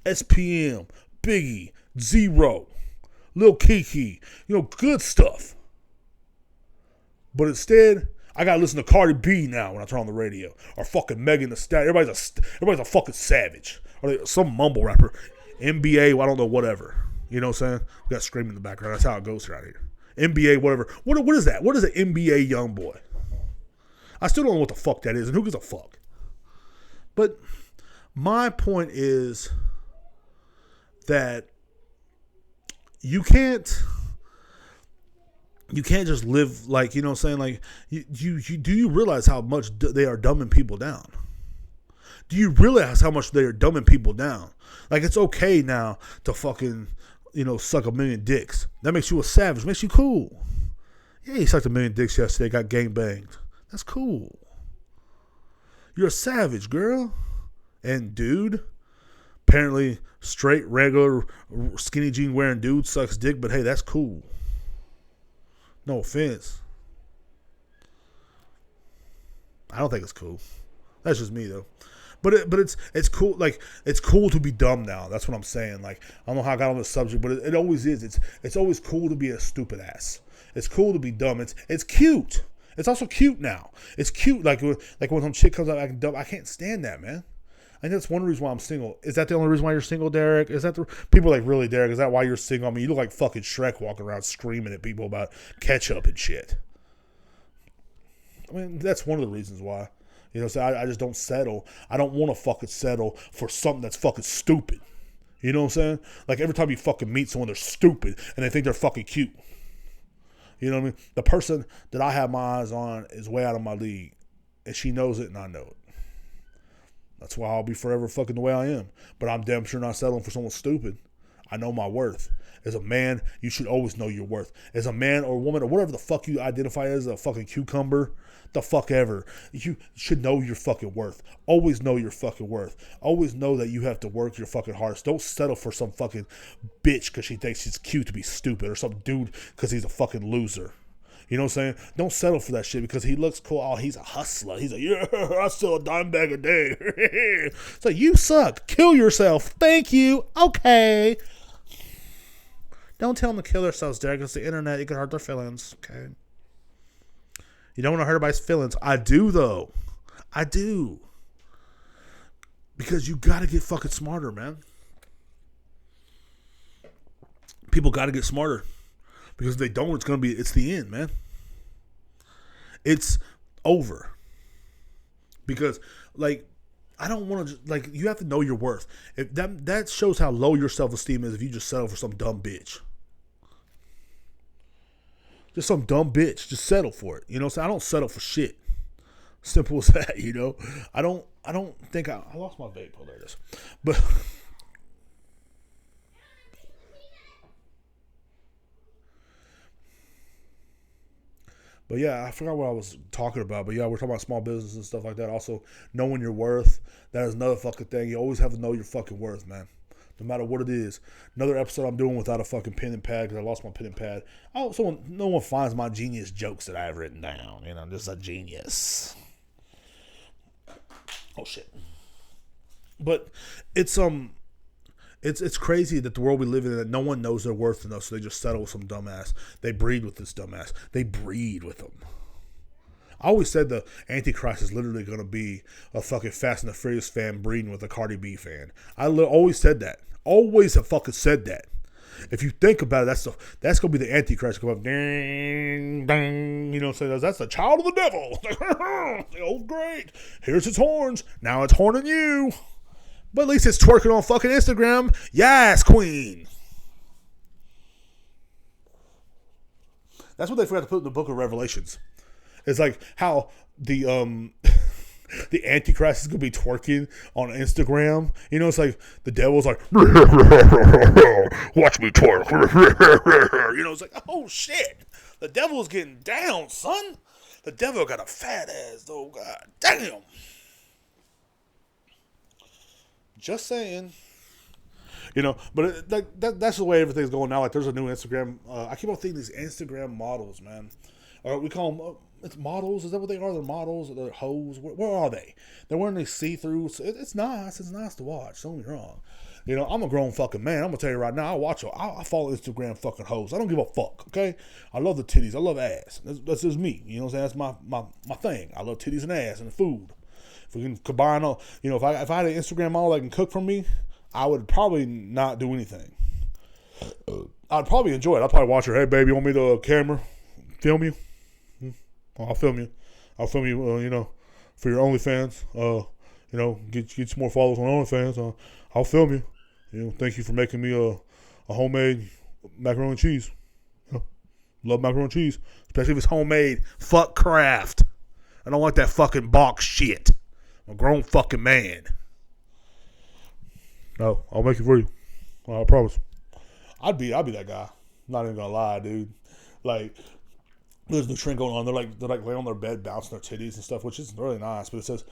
SPM, Biggie, Zero, Lil Kiki. You know, good stuff. But instead, I gotta listen to Cardi B now when I turn on the radio, or fucking Megan Thee Stallion. Everybody's a fucking savage, or some mumble rapper, NBA. Well, I don't know, whatever. You know what I'm saying? We got screaming in the background. That's how it goes around here. NBA, whatever. What is that? What is an NBA young boy? I still don't know what the fuck that is, and who gives a fuck? But my point is that you can't just live like, you know what I'm saying? Like, do you realize how much they are dumbing people down? Do you realize how much they are dumbing people down? Like, it's okay now to fucking, you know, suck a million dicks. That makes you a savage. Makes you cool. Yeah, you sucked a million dicks yesterday, got gangbanged. That's cool. You're a savage, girl. And dude, apparently straight, regular, skinny jean wearing dude sucks dick, but hey, that's cool. No offense. I don't think it's cool. That's just me though. But it's cool. Like, it's cool to be dumb now. That's what I'm saying. Like, I don't know how I got on this subject, but it always is. It's always cool to be a stupid ass. It's cool to be dumb. It's cute. It's also cute now. It's cute. Like when some chick comes out acting dumb, I can't stand that, man. I think that's one reason why I'm single. Is that the only reason why you're single, Derek? Is that the people are like, really, Derek? Is that why you're single? I mean, you look like fucking Shrek walking around screaming at people about ketchup and shit. I mean, that's one of the reasons why. You know, so I just don't settle. I don't want to fucking settle for something that's fucking stupid. You know what I'm saying? Like, every time you fucking meet someone, they're stupid and they think they're fucking cute. You know what I mean? The person that I have my eyes on is way out of my league, and she knows it and I know it. That's why I'll be forever fucking the way I am. But I'm damn sure not settling for someone stupid. I know my worth. As a man, you should always know your worth. As a man or woman or whatever the fuck you identify as, a fucking cucumber, the fuck ever, you should know your fucking worth. Always know your fucking worth. Always know that you have to work your fucking hardest. Don't settle for some fucking bitch because she thinks she's cute to be stupid, or some dude because he's a fucking loser. You know what I'm saying? Don't settle for that shit because he looks cool. Oh, he's a hustler. He's like, yeah, I sell a dime bag a day. It's like, you suck. Kill yourself. Thank you. Okay. Don't tell them to kill themselves, Derek. It's the internet. You can hurt their feelings. Okay. You don't want to hurt anybody's feelings. I do, though. I do. Because you got to get fucking smarter, man. People got to get smarter. Because if they don't, it's the end, man. It's over. Because, like, I don't want to, like, you have to know your worth. If that shows how low your self-esteem is if you just settle for some dumb bitch. Just some dumb bitch. Just settle for it. You know, so I don't settle for shit. Simple as that, you know. I don't think I lost my vape. Oh, there it is. But yeah, I forgot what I was talking about. But yeah, we're talking about small business and stuff like that. Also, knowing your worth. That is another fucking thing. You always have to know your fucking worth, man. no matter what it is. Another episode I'm doing without a fucking pen and pad because I lost my pen and pad. No one finds my genius jokes that I have written down. You know, just a genius. Oh shit. But it's crazy that the world we live in, that no one knows their worth enough, so they just settle with some dumbass. They breed with this dumbass. They breed with them. I always said the Antichrist is literally going to be a fucking Fast and the Furious fan breeding with a Cardi B fan. I always said that. Always have fucking said that. If you think about it, that's going to be the Antichrist. Come up, ding, ding, you know, say that's the child of the devil. Oh, great. Here's its horns. Now it's horning you. But at least it's twerking on fucking Instagram. Yes, queen. That's what they forgot to put in the book of Revelations. It's like how the the Antichrist is gonna be twerking on Instagram. You know, it's like the devil's like, watch me twerk. You know, it's like, oh shit, the devil's getting down, son. The devil got a fat ass, though. God damn. Just saying. You know, but that's the way everything's going now. Like, there's a new Instagram. I keep on thinking these Instagram models, man. Or we call them, it's models. Is that what they are? They're models. They're hoes. Where are they? They're wearing these see-throughs. It's nice. It's nice to watch. Don't get me wrong. You know, I'm a grown fucking man. I'm going to tell you right now, I follow Instagram fucking hoes. I don't give a fuck, okay? I love the titties. I love ass. That's just me. You know what I'm saying? That's my thing. I love titties and ass and food. If we can combine all, you know, if I had an Instagram model that can cook for me, I would probably not do anything. I'd probably enjoy it. I'd probably watch her. Hey, baby, you want me to camera? Film you? I'll film you. I'll film you, you know, for your OnlyFans. You know, get some more followers on OnlyFans. I'll film you. You know, thank you for making me a homemade macaroni and cheese. You know, love macaroni and cheese, especially if it's homemade. Fuck Kraft. I don't like that fucking box shit. I'm a grown fucking man. No, I'll make it for you. I promise. I'd be that guy. Not even gonna lie, dude. Like, there's a new trend going on. They're like laying on their bed, bouncing their titties and stuff, which is really nice. But it says,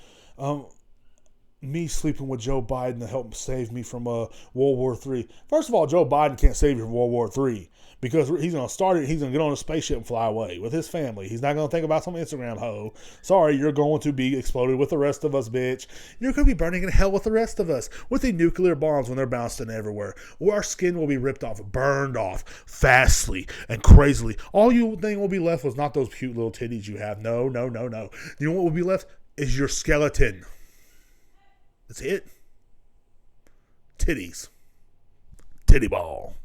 me sleeping with Joe Biden to help save me from World War III. First of all, Joe Biden can't save you from World War III because he's going to start it. He's going to get on a spaceship and fly away with his family. He's not going to think about some Instagram hoe. Sorry, you're going to be exploded with the rest of us, bitch. You're going to be burning in hell with the rest of us with the nuclear bombs when they're bouncing everywhere. Or our skin will be ripped off, burned off fastly and crazily. All you think will be left was not those cute little titties you have. No. You know what will be left is your skeleton. That's it. Titties. Titty ball.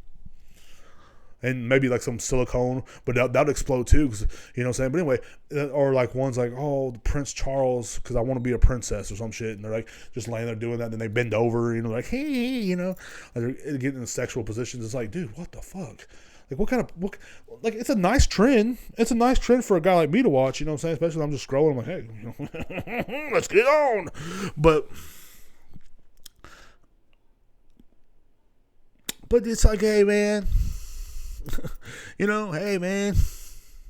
And maybe like some silicone, but that'll explode too, cause, you know what I'm saying? But anyway, or like ones like, oh, Prince Charles, because I want to be a princess or some shit, and they're like just laying there doing that, and then they bend over, you know, like, hey, you know, like they're getting in sexual positions. It's like, dude, what the fuck? Like, like, it's a nice trend. It's a nice trend for a guy like me to watch, you know what I'm saying? Especially when I'm just scrolling, I'm like, hey, you know, let's get on. But it's like, hey, man, you know, hey, man,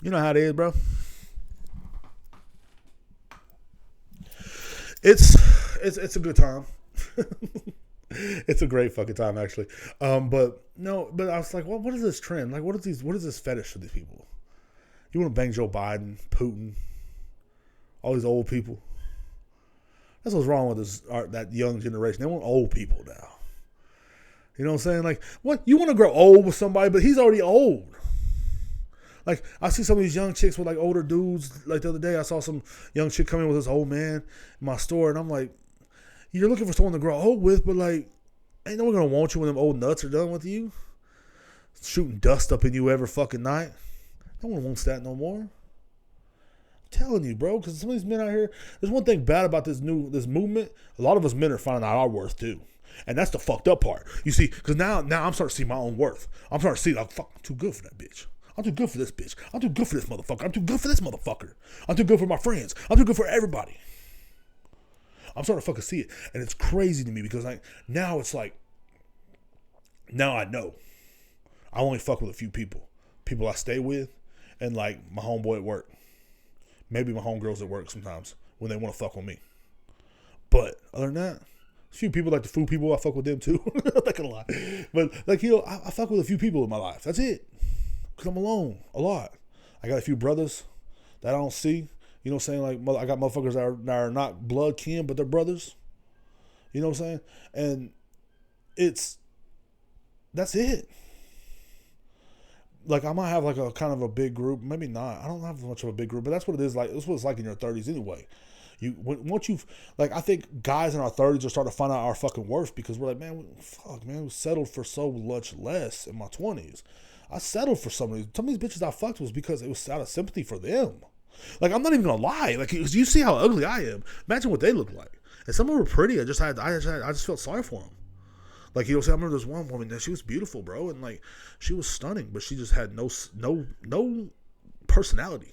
you know how it is, bro. It's a good time. It's a great fucking time, actually. But I was like, what is this trend? Like, what is this fetish for these people? You want to bang Joe Biden, Putin, all these old people? That's what's wrong with that young generation. They want old people now. You know what I'm saying? Like, what? You want to grow old with somebody, but he's already old. Like, I see some of these young chicks with, like, older dudes. Like, the other day, I saw some young chick come in with this old man in my store, and I'm like, you're looking for someone to grow old with, but, like, ain't no one going to want you when them old nuts are done with you. Shooting dust up in you every fucking night. No one wants that no more. I'm telling you, bro, because some of these men out here, there's one thing bad about this movement. A lot of us men are finding out our worth, too. And that's the fucked up part. You see, because now I'm starting to see my own worth. I'm starting to see, like, fuck, I'm too good for that bitch. I'm too good for this bitch. I'm too good for this motherfucker. I'm too good for this motherfucker. I'm too good for my friends. I'm too good for everybody. I'm starting to fucking see it. And it's crazy to me because now it's like, now I know. I only fuck with a few people. People I stay with and, like, my homeboy at work. Maybe my homegirls at work sometimes when they want to fuck with me. But other than that, few people like the food people. I fuck with them too. I'm not gonna lie, but like I fuck with a few people in my life. That's it. Cause I'm alone a lot. I got a few brothers that I don't see. You know what I'm saying? Like I got motherfuckers that are not blood kin, but they're brothers. You know what I'm saying? And that's it. Like I might have like a kind of a big group, maybe not. I don't have much of a big group, but that's what it is like. That's what it's like in your 30s anyway. Once you've like, I think guys in our 30s are starting to find out our fucking worth because we're like, man, we settled for so much less in my 20s. I settled for some of these bitches I fucked was because it was out of sympathy for them. Like I'm not even gonna lie. Like you see how ugly I am. Imagine what they look like. And some of them were pretty. I just felt sorry for them. Like, you know, I remember this one woman that she was beautiful, bro, and like she was stunning, but she just had no personality,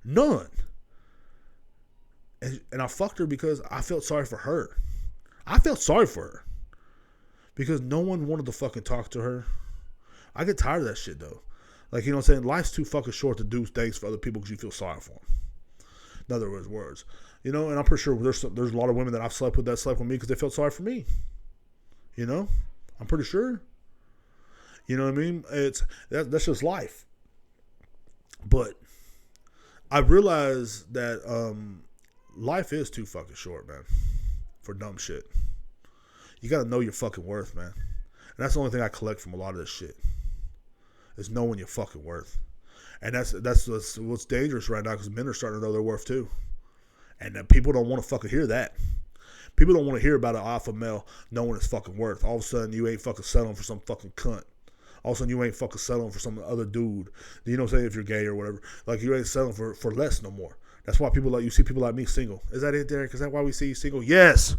none. And I fucked her because I felt sorry for her. I felt sorry for her because no one wanted to fucking talk to her. I get tired of that shit though. Like, you know what I'm saying? Life's too fucking short to do things for other people because you feel sorry for them. In other words, you know, and I'm pretty sure there's a lot of women that I've slept with that slept with me because they felt sorry for me. You know, I'm pretty sure. You know what I mean? That's just life. But I realized that life is too fucking short, man, for dumb shit. You gotta know your fucking worth, man. And that's the only thing I collect from a lot of this shit is knowing your fucking worth. And that's what's dangerous right now because men are starting to know their worth too. And people don't want to fucking hear that. People don't want to hear about an alpha male knowing his fucking worth. All of a sudden, you ain't fucking settling for some fucking cunt. All of a sudden, you ain't fucking settling for some other dude. You know what I'm saying? If you're gay or whatever. Like, you ain't settling for less no more. That's why you see people like me single. Is that it, Derek? Is that why we see you single? Yes.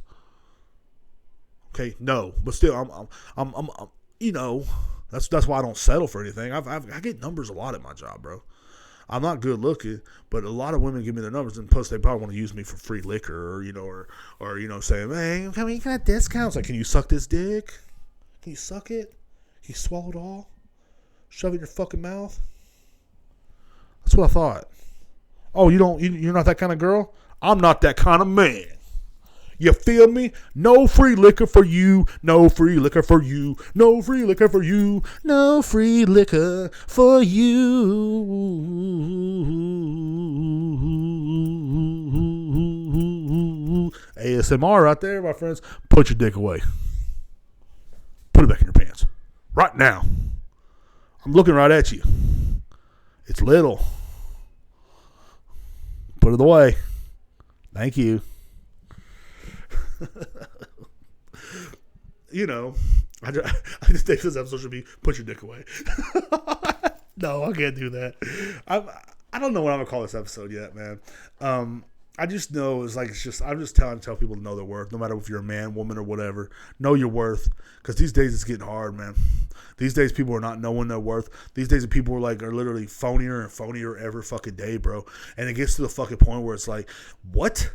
Okay, no. But still, I'm you know, that's why I don't settle for anything. I get numbers a lot at my job, bro. I'm not good looking, but a lot of women give me their numbers, and plus they probably want to use me for free liquor, or you know, saying, "Hey, can we get discounts? Like, can you suck this dick? Can you suck it? Can you swallow it all? Shove it in your fucking mouth?" That's what I thought. Oh, you're not that kind of girl? I'm not that kind of man. You feel me? No free liquor for you. No free liquor for you. No free liquor for you. No free liquor for you. ASMR right there, my friends. Put your dick away. Put it back in your pants. Right now. I'm looking right at you. It's little. Put it away. Thank you. You know, I just think this episode should be put your dick away. No, I can't do that. I don't know what I'm gonna call this episode yet, man. I just know I'm just tell people to know their worth, no matter if you're a man, woman, or whatever. Know your worth, because these days it's getting hard, man. These days people are not knowing their worth. These days people are literally phonier and phonier every fucking day, bro. And it gets to the fucking point where it's like, what?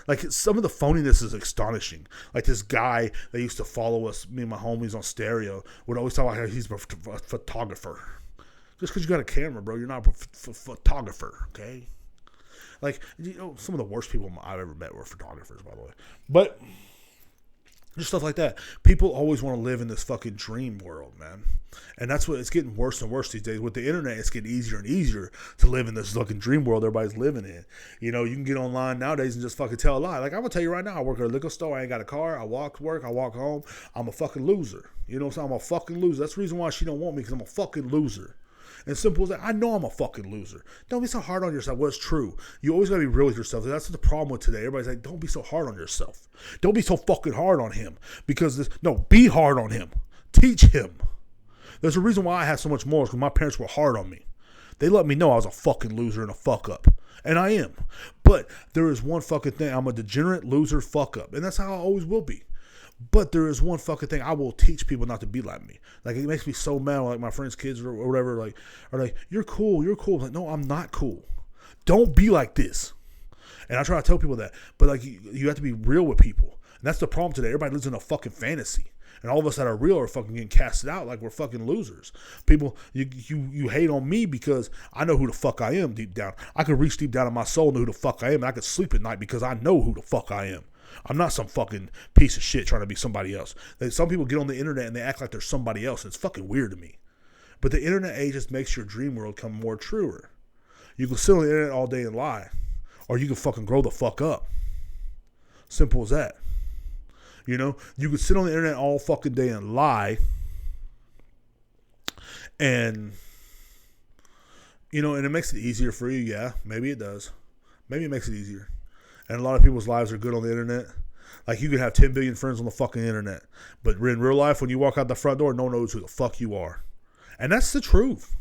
Like, some of the phoniness is astonishing. Like, this guy that used to follow us, me and my homies on stereo, would always talk about how he's a photographer. Just because you got a camera, bro, you're not a photographer, okay? Like, you know, some of the worst people I've ever met were photographers, by the way. But just stuff like that. People always want to live in this fucking dream world, man. And that's what it's getting worse and worse these days. With the internet, it's getting easier and easier to live in this fucking dream world everybody's living in. You know, you can get online nowadays and just fucking tell a lie. Like, I'm going to tell you right now, I work at a liquor store. I ain't got a car. I walk to work. I walk home. I'm a fucking loser. You know what I'm saying? I'm a fucking loser. That's the reason why she don't want me, because I'm a fucking loser. And simple as that, I know I'm a fucking loser. Don't be so hard on yourself. Well, it's true. You always got to be real with yourself. That's the problem with today. Everybody's like, don't be so hard on yourself. Don't be so fucking hard on him. Be hard on him. Teach him. There's a reason why I had so much morals, because my parents were hard on me. They let me know I was a fucking loser and a fuck up. And I am. But there is one fucking thing. I'm a degenerate loser fuck up. And that's how I always will be. But there is one fucking thing. I will teach people not to be like me. Like, it makes me so mad when, like, my friends' kids or whatever, like, are like, you're cool. I'm like, no, I'm not cool. Don't be like this. And I try to tell people that. But, like, you have to be real with people. And that's the problem today. Everybody lives in a fucking fantasy. And all of us that are real are fucking getting casted out like we're fucking losers. People, you hate on me because I know who the fuck I am deep down. I can reach deep down in my soul and know who the fuck I am. And I can sleep at night because I know who the fuck I am. I'm not some fucking piece of shit trying to be somebody else. Some people get on the internet and they act like they're somebody else. And it's fucking weird to me. But the internet age just makes your dream world come more truer. You can sit on the internet all day and lie. Or you can fucking grow the fuck up. Simple as that. You know, you can sit on the internet all fucking day and lie. And, you know, and it makes it easier for you. Yeah, maybe it does. Maybe it makes it easier. And a lot of people's lives are good on the internet. Like, you can have 10 billion friends on the fucking internet. But in real life, when you walk out the front door, no one knows who the fuck you are. And that's the truth.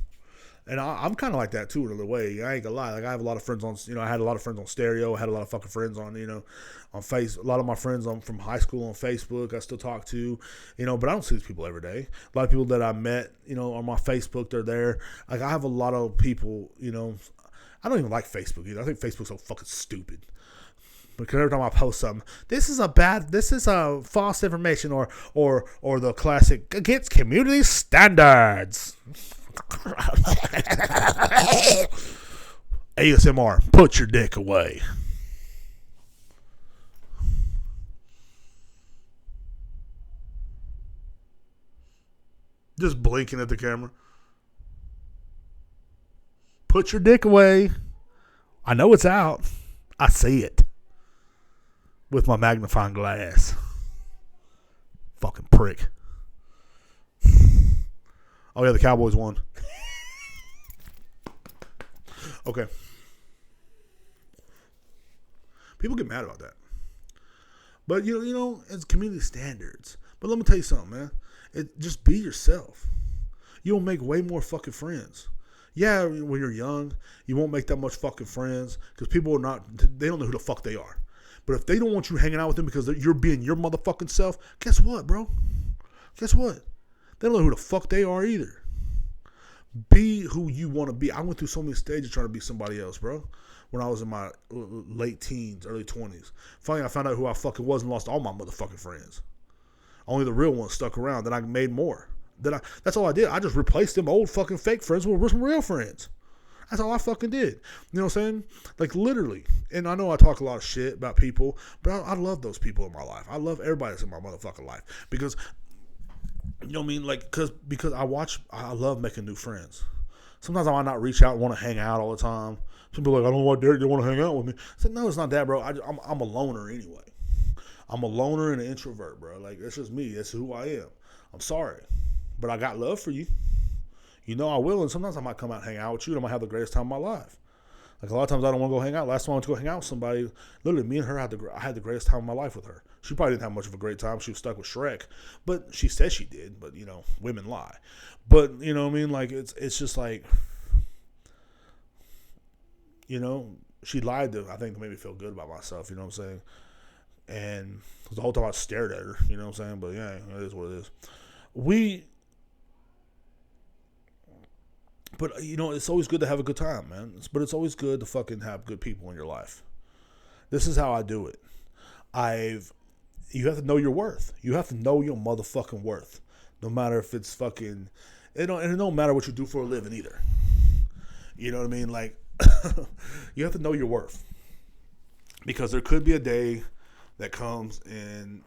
And I'm kind of like that, too, in a way. I ain't gonna lie. Like, I have a lot of friends on, you know, I had a lot of friends on stereo. I had a lot of fucking friends on, you know, on a lot of my friends from high school on Facebook, I still talk to, you know, but I don't see these people every day. A lot of people that I met, you know, on my Facebook, they're there. Like, I have a lot of people, you know, I don't even like Facebook either. I think Facebook's so fucking stupid. Because every time I post something, this is a false information or the classic against community standards. ASMR, put your dick away. Just blinking at the camera. Put your dick away. I know it's out. I see it. With my magnifying glass. Fucking prick. Oh yeah, the Cowboys won. Okay. People get mad about that. But you know, it's community standards. But let me tell you something, man. Just be yourself. You'll make way more fucking friends. Yeah, when you're young, you won't make that much fucking friends because people they don't know who the fuck they are. But if they don't want you hanging out with them because you're being your motherfucking self, guess what, bro? Guess what? They don't know who the fuck they are either. Be who you want to be. I went through so many stages trying to be somebody else, bro. When I was in my late teens, early 20s. Finally, I found out who I fucking was and lost all my motherfucking friends. Only the real ones stuck around. Then I made more. That's all I did. I just replaced them old fucking fake friends with some real friends. That's all I fucking did. You know what I'm saying? Like, literally. And I know I talk a lot of shit about people, but I love those people in my life. I love everybody that's in my motherfucking life. Because, you know what I mean? Like, because I love making new friends. Sometimes I might not reach out and want to hang out all the time. Some people are like, I don't know why Derrek, you want to hang out with me. I said, no, it's not that, bro. I'm a loner anyway. I'm a loner and an introvert, bro. Like, that's just me. That's who I am. I'm sorry. But I got love for you. You know I will, and sometimes I might come out and hang out with you, and I might have the greatest time of my life. Like, a lot of times I don't want to go hang out. Last time I went to go hang out with somebody, literally, me and her, I had the greatest time of my life with her. She probably didn't have much of a great time. She was stuck with Shrek, but she said she did, but, you know, women lie. But, you know what I mean? Like, it's just like, you know, she lied to, I think, to make me feel good about myself, you know what I'm saying? And the whole time I stared at her, you know what I'm saying? But, yeah, it is what it is. But, you know, it's always good to have a good time, man. But it's always good to fucking have good people in your life. This is how I do it. You have to know your worth. You have to know your motherfucking worth. No matter if it's fucking... And it don't matter what you do for a living either. You know what I mean? Like, you have to know your worth. Because there could be a day that comes and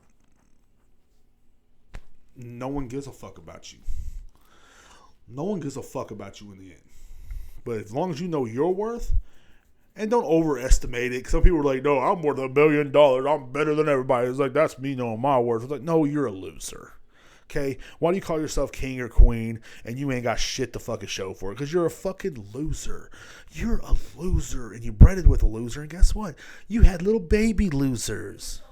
no one gives a fuck about you. No one gives a fuck about you in the end. But as long as you know your worth, and don't overestimate it. Some people are like, no, I'm worth $1 billion. I'm better than everybody. It's like, that's me knowing my worth. It's like, no, you're a loser. Okay? Why do you call yourself king or queen and you ain't got shit to fucking show for it? Because you're a fucking loser. You're a loser. And you bred with a loser. And guess what? You had little baby losers.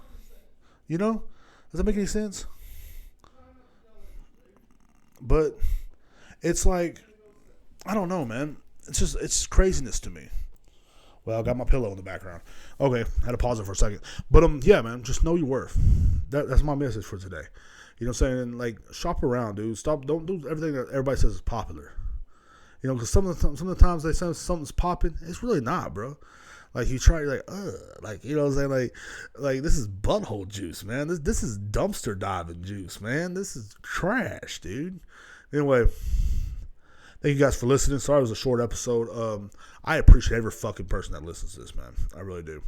You know? Does that make any sense? But... it's like, I don't know, man. It's craziness to me. Well, I got my pillow in the background. Okay, had to pause it for a second. But, yeah, man, just know your worth. That's my message for today. You know what I'm saying? Like, shop around, dude. Don't do everything that everybody says is popular. You know, because some of the times they say something's popping, it's really not, bro. Like, you try, you're like, ugh. Like, you know what I'm saying? Like this is butthole juice, man. This is dumpster diving juice, man. This is trash, dude. Anyway, thank you guys for listening. Sorry it was a short episode. I appreciate every fucking person that listens to this, man. I really do.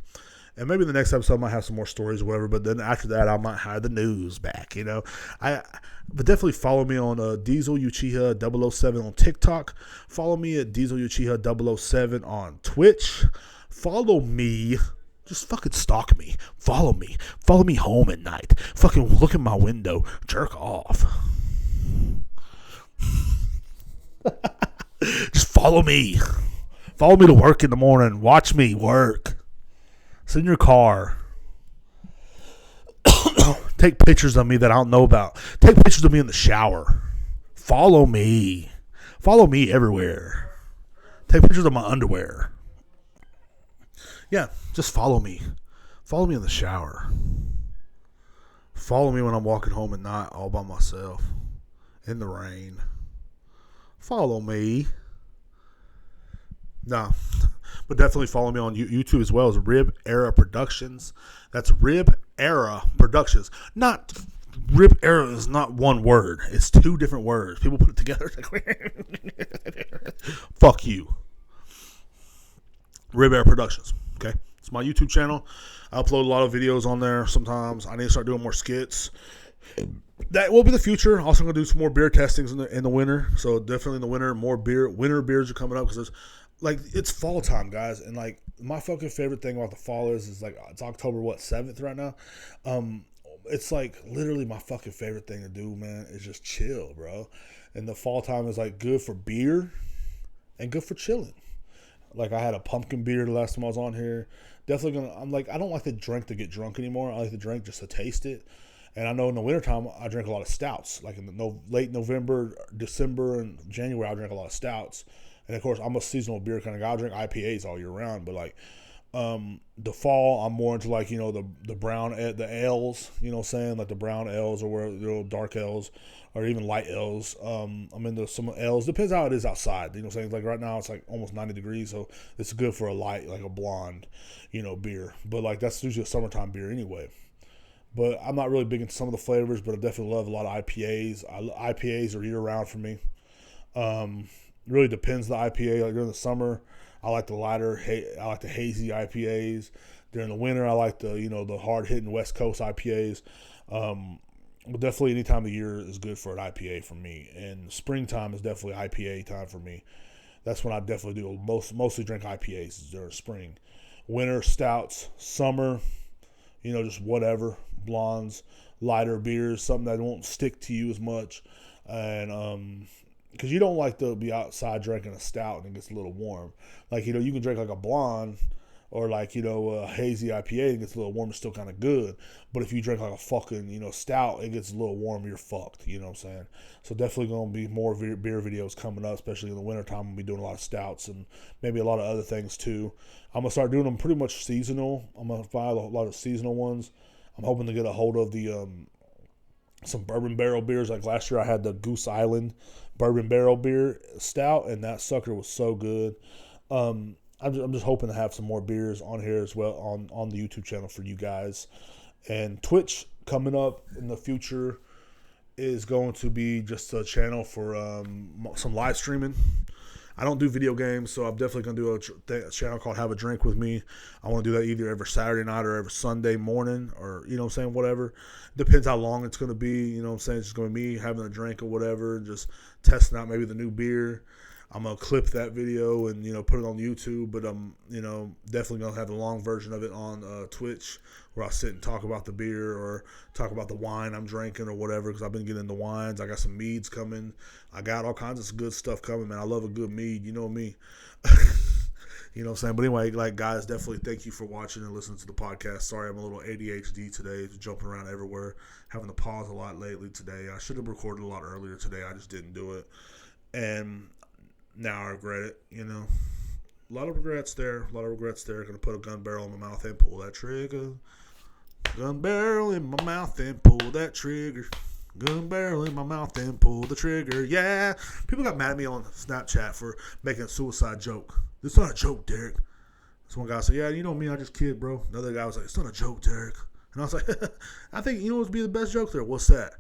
And maybe the next episode I might have some more stories or whatever. But then after that, I might have the news back, But definitely follow me on Diesel Uchiha 007 on TikTok. Follow me at Diesel Uchiha 007 on Twitch. Follow me. Just fucking stalk me. Follow me. Follow me home at night. Fucking look at my window. Jerk off. Just follow me. Follow me to work in the morning. Watch me work. Sit in your car. Take pictures of me that I don't know about. Take pictures of me in the shower. Follow me. Follow me everywhere. Take pictures of my underwear. Yeah, just follow me. Follow me in the shower. Follow me when I'm walking home at night all by myself. In the rain. Follow me. No. But definitely follow me on YouTube as well as Rib Era Productions. That's Rib Era Productions. Not Rib Era is not one word. It's two different words. People put it together. Fuck you. Rib Era Productions. Okay, it's my YouTube channel. I upload a lot of videos on there sometimes. I need to start doing more skits. That will be the future. Also going to do some more beer testings in the winter. So definitely in the winter, more beer. Winter beers are coming up because it's fall time, guys. And like my fucking favorite thing about the fall is like it's October 7th right now. It's like literally my fucking favorite thing to do, man. Is just chill, bro. And the fall time is like good for beer and good for chilling. Like I had a pumpkin beer the last time I was on here. Definitely I don't like to drink to get drunk anymore. I like to drink just to taste it. And I know in the wintertime, I drink a lot of stouts. Like in the late November, December, and January, I drink a lot of stouts. And of course, I'm a seasonal beer kind of guy. I drink IPAs all year round. But like the fall, I'm more into like, the brown, the ales, you know what I'm saying? Like the brown ales or dark ales or even light ales. I'm into some ales. Depends how it is outside. You know what I'm saying? Like right now, it's like almost 90 degrees. So it's good for a light, like a blonde, beer. But like that's usually a summertime beer anyway. But I'm not really big into some of the flavors, but I definitely love a lot of IPAs. IPAs are year-round for me. Really depends the IPA. Like during the summer, I like the lighter, I like the hazy IPAs. During the winter, I like the hard-hitting West Coast IPAs. But definitely any time of the year is good for an IPA for me. And springtime is definitely IPA time for me. That's when I definitely do mostly drink IPAs during spring. Winter, stouts. Summer, just whatever. Blondes, lighter beers, something that won't stick to you as much. And because you don't like to be outside drinking a stout and it gets a little warm. Like, you can drink like a blonde or like, a hazy IPA and it gets a little warm. It's still kind of good. But if you drink like a fucking, stout, it gets a little warm, you're fucked. You know what I'm saying? So definitely going to be more beer videos coming up, especially in the wintertime. We'll be doing a lot of stouts and maybe a lot of other things too. I'm going to start doing them pretty much seasonal. I'm going to buy a lot of seasonal ones. I'm hoping to get a hold of the some bourbon barrel beers. Like last year I had the Goose Island bourbon barrel beer stout, and that sucker was so good. I'm just hoping to have some more beers on here as well on the YouTube channel for you guys. And Twitch coming up in the future is going to be just a channel for some live streaming. I don't do video games, so I'm definitely going to do a channel called Have a Drink with Me. I want to do that either every Saturday night or every Sunday morning or, whatever. Depends how long it's going to be, It's just going to be me having a drink or whatever and just testing out maybe the new beer. I'm going to clip that video and, put it on YouTube, but I'm, definitely going to have the long version of it on Twitch where I sit and talk about the beer or talk about the wine I'm drinking or whatever because I've been getting into wines. I got some meads coming. I got all kinds of good stuff coming, man. I love a good mead. You know me. You know what I'm saying? But anyway, like, guys, definitely thank you for watching and listening to the podcast. Sorry, I'm a little ADHD today, jumping around everywhere, having to pause a lot lately today. I should have recorded a lot earlier today. I just didn't do it. And now I regret it, A lot of regrets there. Going to put a gun barrel in my mouth and pull that trigger. Gun barrel in my mouth and pull that trigger. Gun barrel in my mouth and pull the trigger. Yeah. People got mad at me on Snapchat for making a suicide joke. It's not a joke, Derek. This one guy said, yeah, me, I just kid, bro. Another guy was like, it's not a joke, Derek. And I was like, I think, what would be the best joke there? What's that?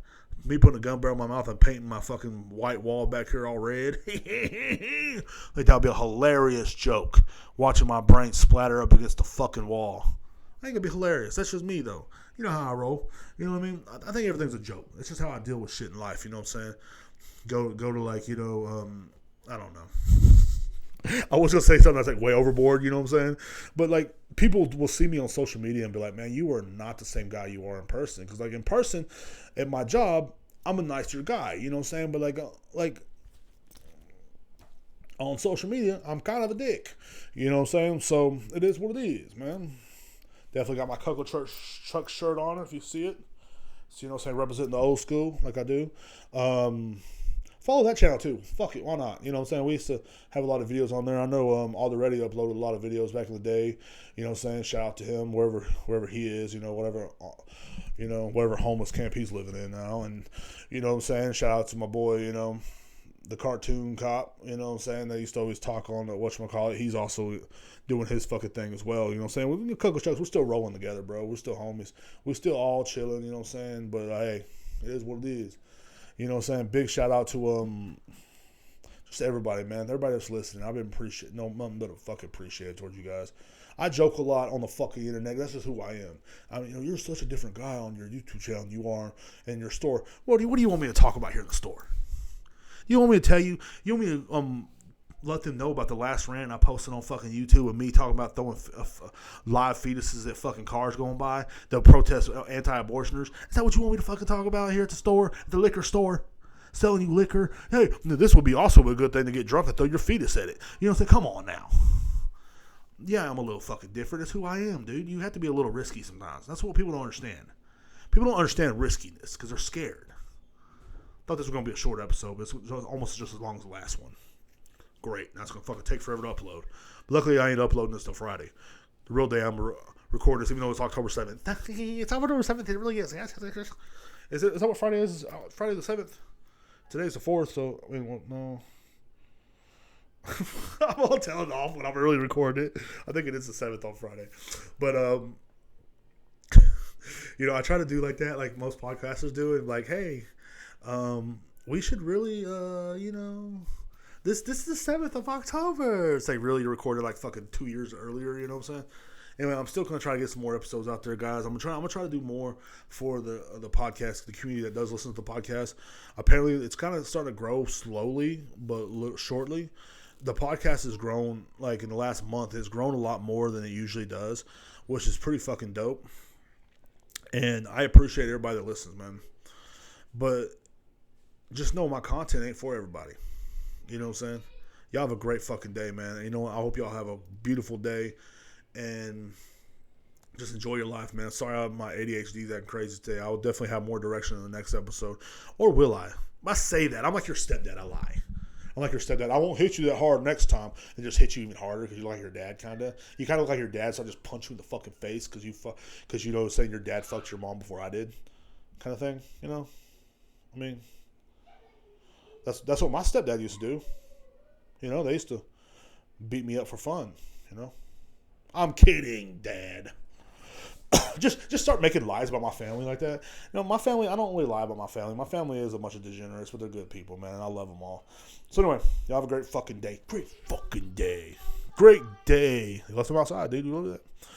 Me putting a gun barrel in my mouth and painting my fucking white wall back here all red. Like, that would be a hilarious joke. Watching my brain splatter up against the fucking wall. I ain't gonna be hilarious. That's just me though. You know how I roll. You know what I mean? I think everything's a joke. It's just how I deal with shit in life. You know what I'm saying? Go to like I don't know. I was gonna say something that's like way overboard. You know what I'm saying? But like people will see me on social media and be like, "Man, you are not the same guy you are in person." Because like in person, at my job, I'm a nicer guy. You know what I'm saying? But like on social media, I'm kind of a dick. You know what I'm saying? So it is what it is, man. Definitely got my Cocoa Chuck shirt on if you see it. So, you know what I'm saying? Representing the old school like I do. Follow that channel too. Fuck it, why not? You know what I'm saying? We used to have a lot of videos on there. I know Already uploaded a lot of videos back in the day. You know what I'm saying? Shout out to him wherever he is. You know whatever homeless camp he's living in now. And you know what I'm saying? Shout out to my boy. The cartoon cop. You know what I'm saying? They used to always talk on the whatchamacallit. He's also doing his fucking thing as well. You know what I'm saying? With Cocoa Chucks, we're still rolling together, bro. We're still homies. We're still all chilling. You know what I'm saying? But hey, it is what it is. You know what I'm saying? Big shout out to just everybody, man. Everybody that's listening. I've been nothing but a fucking appreciative towards you guys. I joke a lot on the fucking internet. That's just who I am. I mean, you're such a different guy on your YouTube channel than you are in your store. What do you want me to talk about here in the store? You want me to tell you? You want me to let them know about the last rant I posted on fucking YouTube with me talking about throwing live fetuses at fucking cars going by, the protest anti-abortioners? Is that what you want me to fucking talk about here at the store, at the liquor store? Selling you liquor? Hey, this would be also a good thing to get drunk and throw your fetus at it. You know what I'm saying? Come on now. Yeah, I'm a little fucking different. That's who I am, dude. You have to be a little risky sometimes. That's what people don't understand. People don't understand riskiness because they're scared. Thought this was going to be a short episode, but it's almost just as long as the last one. Great. Now it's going to fucking take forever to upload. But luckily, I ain't uploading this till Friday. The real day I'm recording this, even though it's October 7th. It's October 7th. It really is. Is that what Friday is? Friday the 7th? Today's the 4th, so, I mean, well, no. I'm all telling off when I'm really recording it. I think it is the 7th on Friday. But, I try to do like that, like most podcasters do, and like, hey, we should really, this is the 7th of October. It's like really recorded like fucking 2 years earlier, you know what I'm saying? Anyway, I'm still going to try to get some more episodes out there, guys. I'm going to try to do more for the podcast, the community that does listen to the podcast. Apparently, it's kind of starting to grow slowly, but shortly. The podcast has grown, like in the last month, it's grown a lot more than it usually does, which is pretty fucking dope. And I appreciate everybody that listens, man. But just know my content ain't for everybody. You know what I'm saying? Y'all have a great fucking day, man. You know what? I hope y'all have a beautiful day. And just enjoy your life, man. Sorry my ADHD is that crazy today. I will definitely have more direction in the next episode. Or will I? I say that. I'm like your stepdad. I lie. I'm like your stepdad. I won't hit you that hard next time and just hit you even harder because you're like your dad, kind of. You kind of look like your dad, so I just punch you in the fucking face because you know saying your dad fucked your mom before I did, kind of thing. You know? I mean, that's what my stepdad used to do. You know, they used to beat me up for fun. You know? I'm kidding, Dad. just start making lies about my family like that. You know, my family, I don't really lie about my family. My family is a bunch of degenerates, but they're good people, man, and I love them all. So anyway, y'all have a great fucking day. Great fucking day. Great day. You left them outside, dude. You look at that.